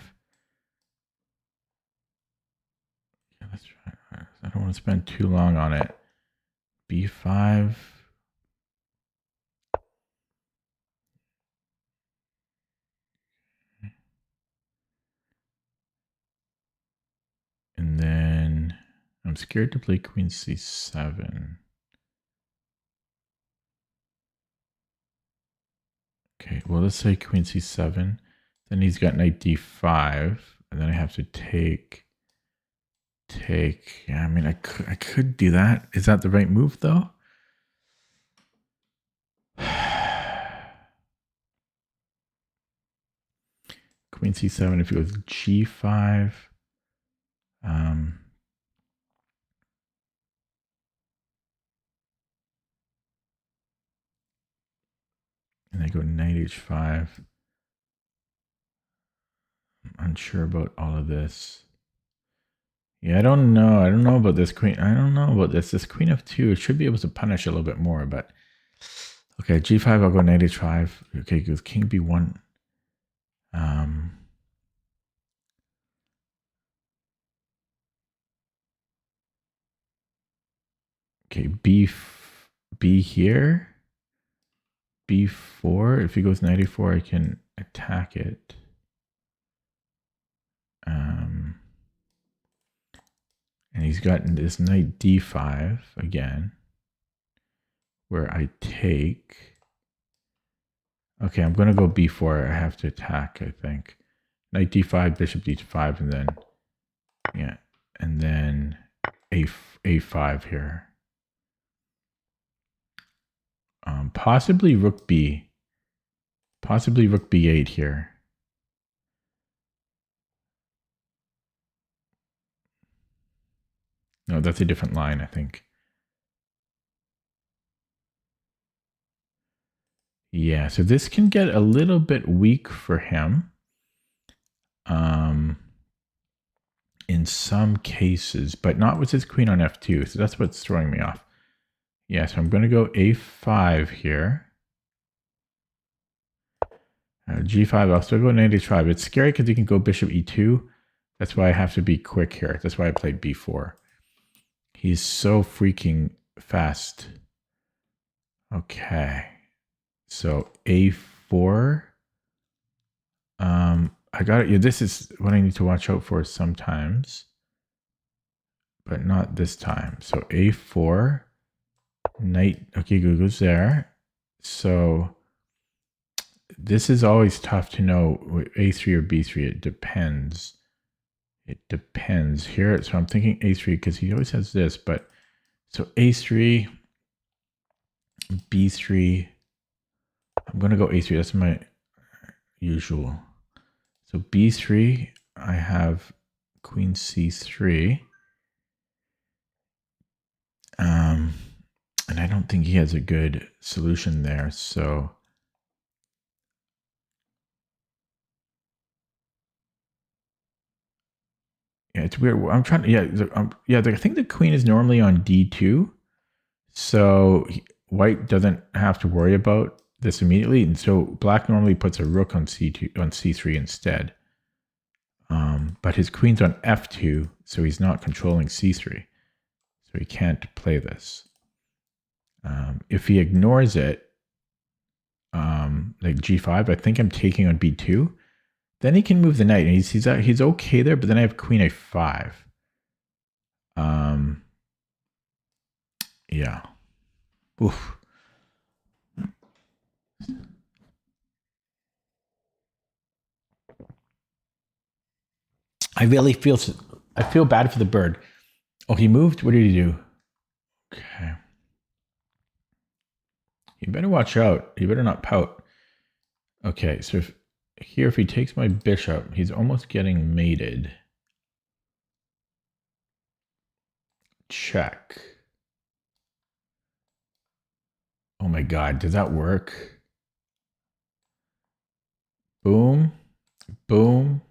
Yeah, let's try. I don't want to spend too long on it. B5. And then I'm scared to play Queen C7. Okay, well, let's say Queen C7. Then he's got Knight D5. And then I have to take. Yeah, I mean, I could do that. Is that the right move, though? Queen C7, if it goes G5. And I go Knight H5. I'm unsure about all of this. Yeah, I don't know. I don't know about this queen. I don't know about this. This Queen F2, it should be able to punish a little bit more, but okay, G5, I'll go Knight H5. Okay, goes King B1. Okay, B here. B4. If he goes Knight A4, I can attack it. And he's gotten this Knight D5 again, where I take. Okay, I'm going to go B4. I have to attack, I think. Knight D5, Bishop D5, and then, yeah, and then A5 here. Possibly Rook B. Possibly Rook B8 here. No, that's a different line, I think. Yeah, so this can get a little bit weak for him. In some cases, but not with his queen on F2. So that's what's throwing me off. Yeah, so I'm going to go A5 here. G5, I'll still go Knight H5. It's scary because you can go Bishop E2. That's why I have to be quick here. That's why I played B4. He's so freaking fast. Okay. So A4. I got it. Yeah, this is what I need to watch out for sometimes, but not this time. So A4. Knight, okay, goes there. So this is always tough to know, a3 or b3. It depends. It depends here. So I'm thinking a3 because he always has this, but so a3, b3. I'm going to go a3. That's my usual. So b3, I have queen c3. And I don't think he has a good solution there. So yeah, it's weird. I'm trying to, yeah, I think the queen is normally on d2. So white doesn't have to worry about this immediately. And so black normally puts a rook on c2, on c3 instead. But his queen's on f2, so he's not controlling c3. So he can't play this. If he ignores it, like g5, I think I'm taking on b2. Then he can move the knight, and he's okay there. But then I have queen a5. Yeah. Oof. I really feel bad for the bird. Oh, he moved. What did he do? Okay. You better watch out. You better not pout. Okay, so if he takes my bishop, he's almost getting mated. Check. Oh my God, does that work? Boom, boom,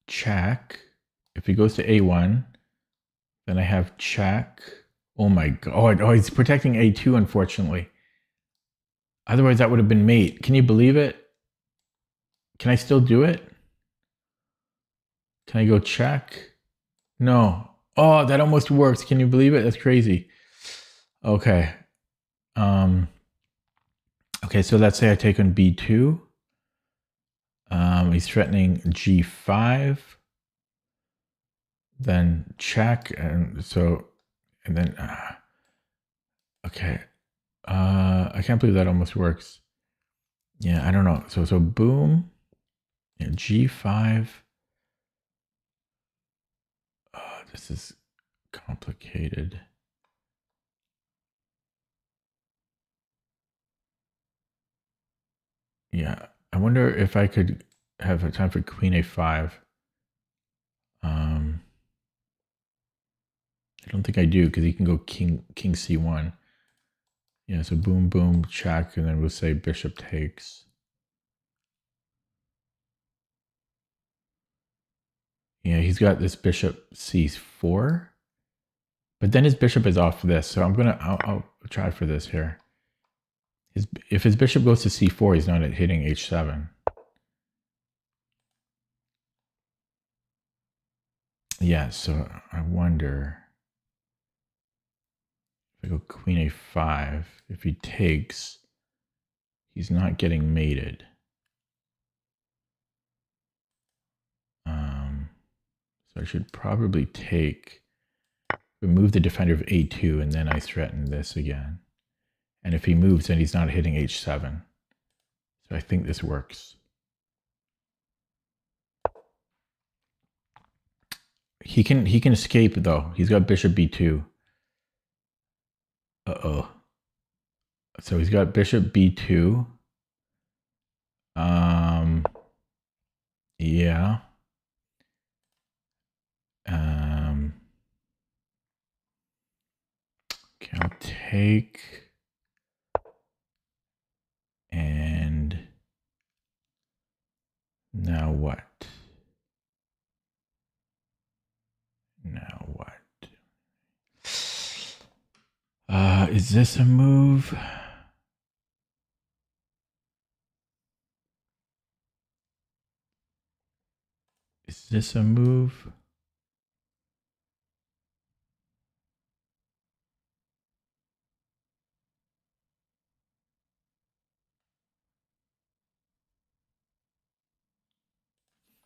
check. If he goes to a1, then I have check. Oh my God. Oh, he's protecting a2, unfortunately. Otherwise, that would have been mate. Can you believe it? Can I still do it? Can I go check? No. Oh, that almost works. Can you believe it? That's crazy. Okay. Okay, so let's say I take on b2. He's threatening g5. Then check, and then okay. I can't believe that almost works. Yeah, I don't know. So boom, yeah, g5. This is complicated. Yeah, I wonder if I could have a time for queen a5. I don't think I do because he can go king c1. Yeah, so boom, boom, check, and then we'll say bishop takes. Yeah, he's got this bishop c4, but then his bishop is off this, so I'll try for this here. If his bishop goes to c4, he's not hitting h7. Yeah, so I wonder if I go queen a5, if he takes, he's not getting mated. So I should probably remove the defender of a2, and then I threaten this again. And if he moves, then he's not hitting h7. So I think this works. He can escape though. He's got bishop b2. Uh-oh. So he's got bishop b2. Yeah. Okay, I'll take. And now what? Now what? Is this a move? Is this a move?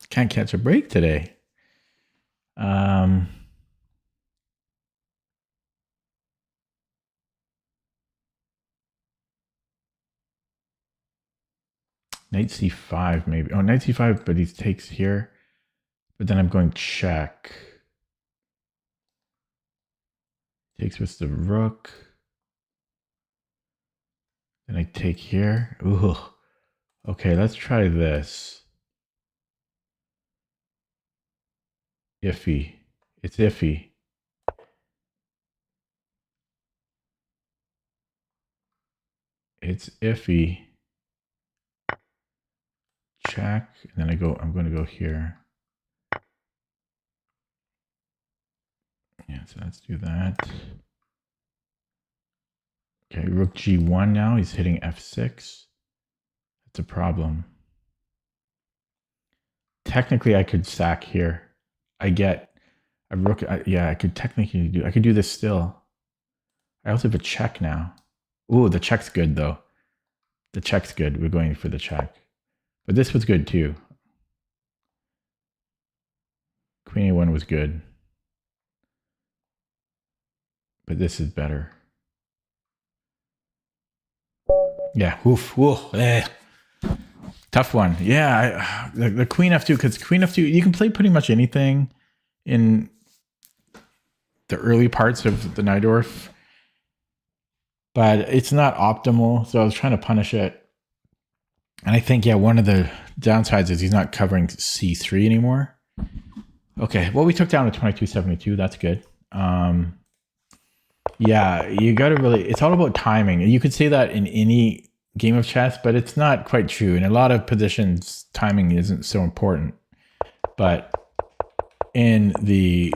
Can't catch a break today. Knight c5 maybe. Oh, knight c5, but he takes here. But then I'm going check. Takes with the rook. Then I take here. Ooh. Okay, let's try this. Iffy. It's iffy. It's iffy. Check. And then I'm going to go here. Yeah, so let's do that. Okay, rook g1 now. He's hitting f6. That's a problem. Technically, I could sack here. I get a rook. Yeah, I could technically do. I could do this still. I also have a check now. Ooh, the check's good though. The check's good. We're going for the check. But this was good too. Queen a1 was good. But this is better. Yeah, oof, oof, eh. Tough one. Yeah, the queen f2, because queen f2, you can play pretty much anything in the early parts of the Najdorf, but it's not optimal. So I was trying to punish it. And I think, yeah, one of the downsides is he's not covering c3 anymore. Okay, well, we took down to 2272. That's good. Yeah, you got to really, it's all about timing. You could say that in any game of chess, but it's not quite true. In a lot of positions, timing isn't so important. But in the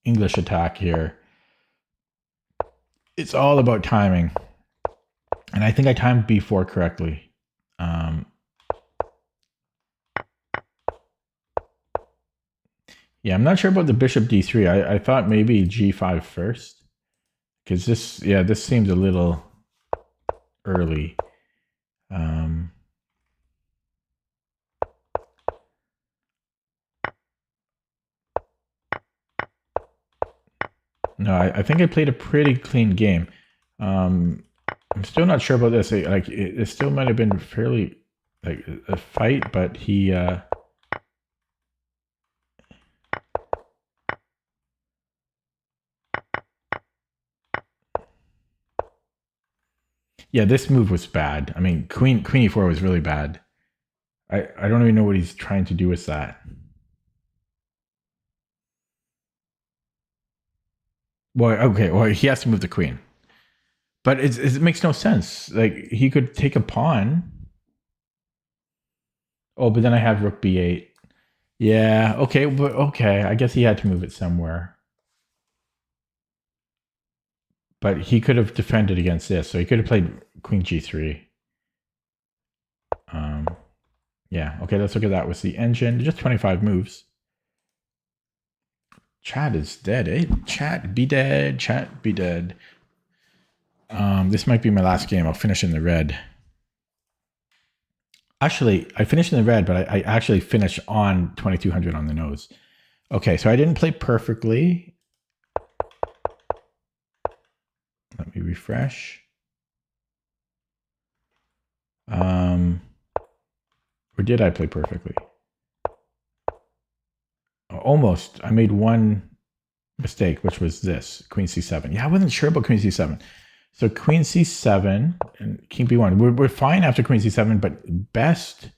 English attack here, it's all about timing. And I think I timed b4 correctly. Yeah, I'm not sure about the bishop d3. I thought maybe g5 first. Because this seems a little early. No, I think I played a pretty clean game. I'm still not sure about this. It still might have been fairly like a fight, but he. Yeah, this move was bad. I mean, queen e4 was really bad. I don't even know what he's trying to do with that. Well, okay, well, he has to move the queen. But it makes no sense. Like, he could take a pawn. Oh, but then I have rook b8. Yeah, okay, but okay. I guess he had to move it somewhere. But he could have defended against this. So he could have played queen g3. Yeah, okay, let's look at that with the engine. Just 25 moves. Chat is dead, eh? Chat be dead. Chat be dead. This might be my last game. I'll finish in the red. Actually, I finished in the red, but I actually finished on 2200 on the nose. Okay, so I didn't play perfectly. Let me refresh. Or did I play perfectly? Almost. I made one mistake, which was this, queen c7. Yeah, I wasn't sure about queen c7. So queen c7 and king b1. We're fine after queen c7, but best...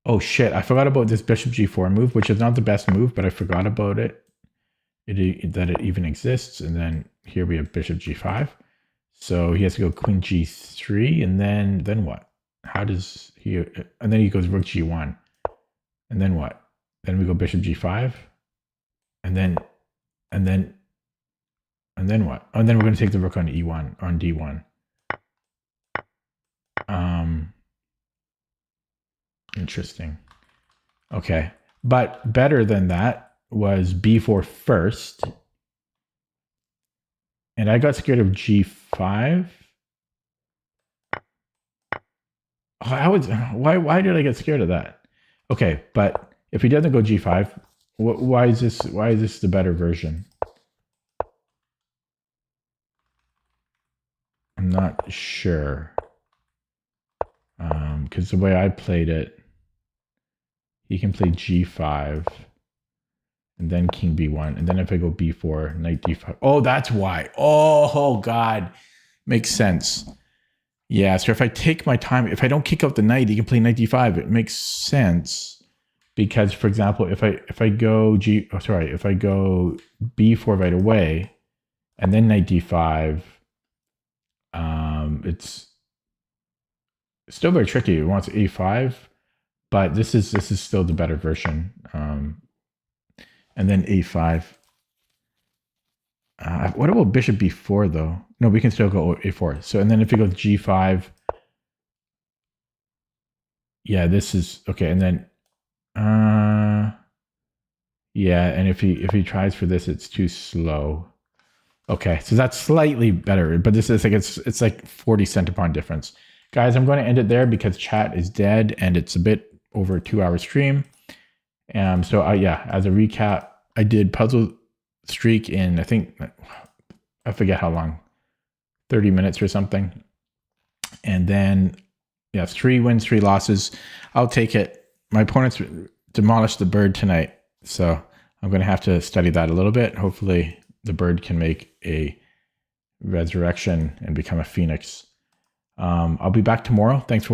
Oh, shit. I forgot about this bishop g4 move, which is not the best move, but I forgot about it. That it even exists. And then here we have bishop g5. So he has to go queen g3, and then what? How does he... And then he goes rook g1. And then what? Then we go bishop g5. And then what? Oh, and then we're going to take the rook on e1, on d1. Interesting. Okay. But better than that was b4 first. And I got scared of g5. Why did I get scared of that? Okay, but if he doesn't go g5, why is this the better version? I'm not sure. Because the way I played it, he can play g5, and then king b1, and then if I go b4, knight d5. Oh, that's why. Oh God, makes sense. Yeah, so if I take my time, if I don't kick out the knight, he can play knight d5. It makes sense because, for example, if I go if I go b4 right away, and then knight d5, it's still very tricky. It wants a5, but this is still the better version. And then a5. What about bishop b4 though? No, we can still go a4. So and then if we go g5, yeah, this is okay. And then yeah, and if he tries for this, it's too slow. Okay, so that's slightly better, but this is like it's like 40 centipond difference. Guys, I'm going to end it there because chat is dead and it's a bit over a 2-hour stream. So yeah, as a recap, I did Puzzle Streak in, I think, I forget how long, 30 minutes or something. And then, yeah, 3 wins, 3 losses. I'll take it. My opponents demolished the bird tonight, so I'm going to have to study that a little bit. Hopefully the bird can make a resurrection and become a phoenix. I'll be back tomorrow. Thanks for watching.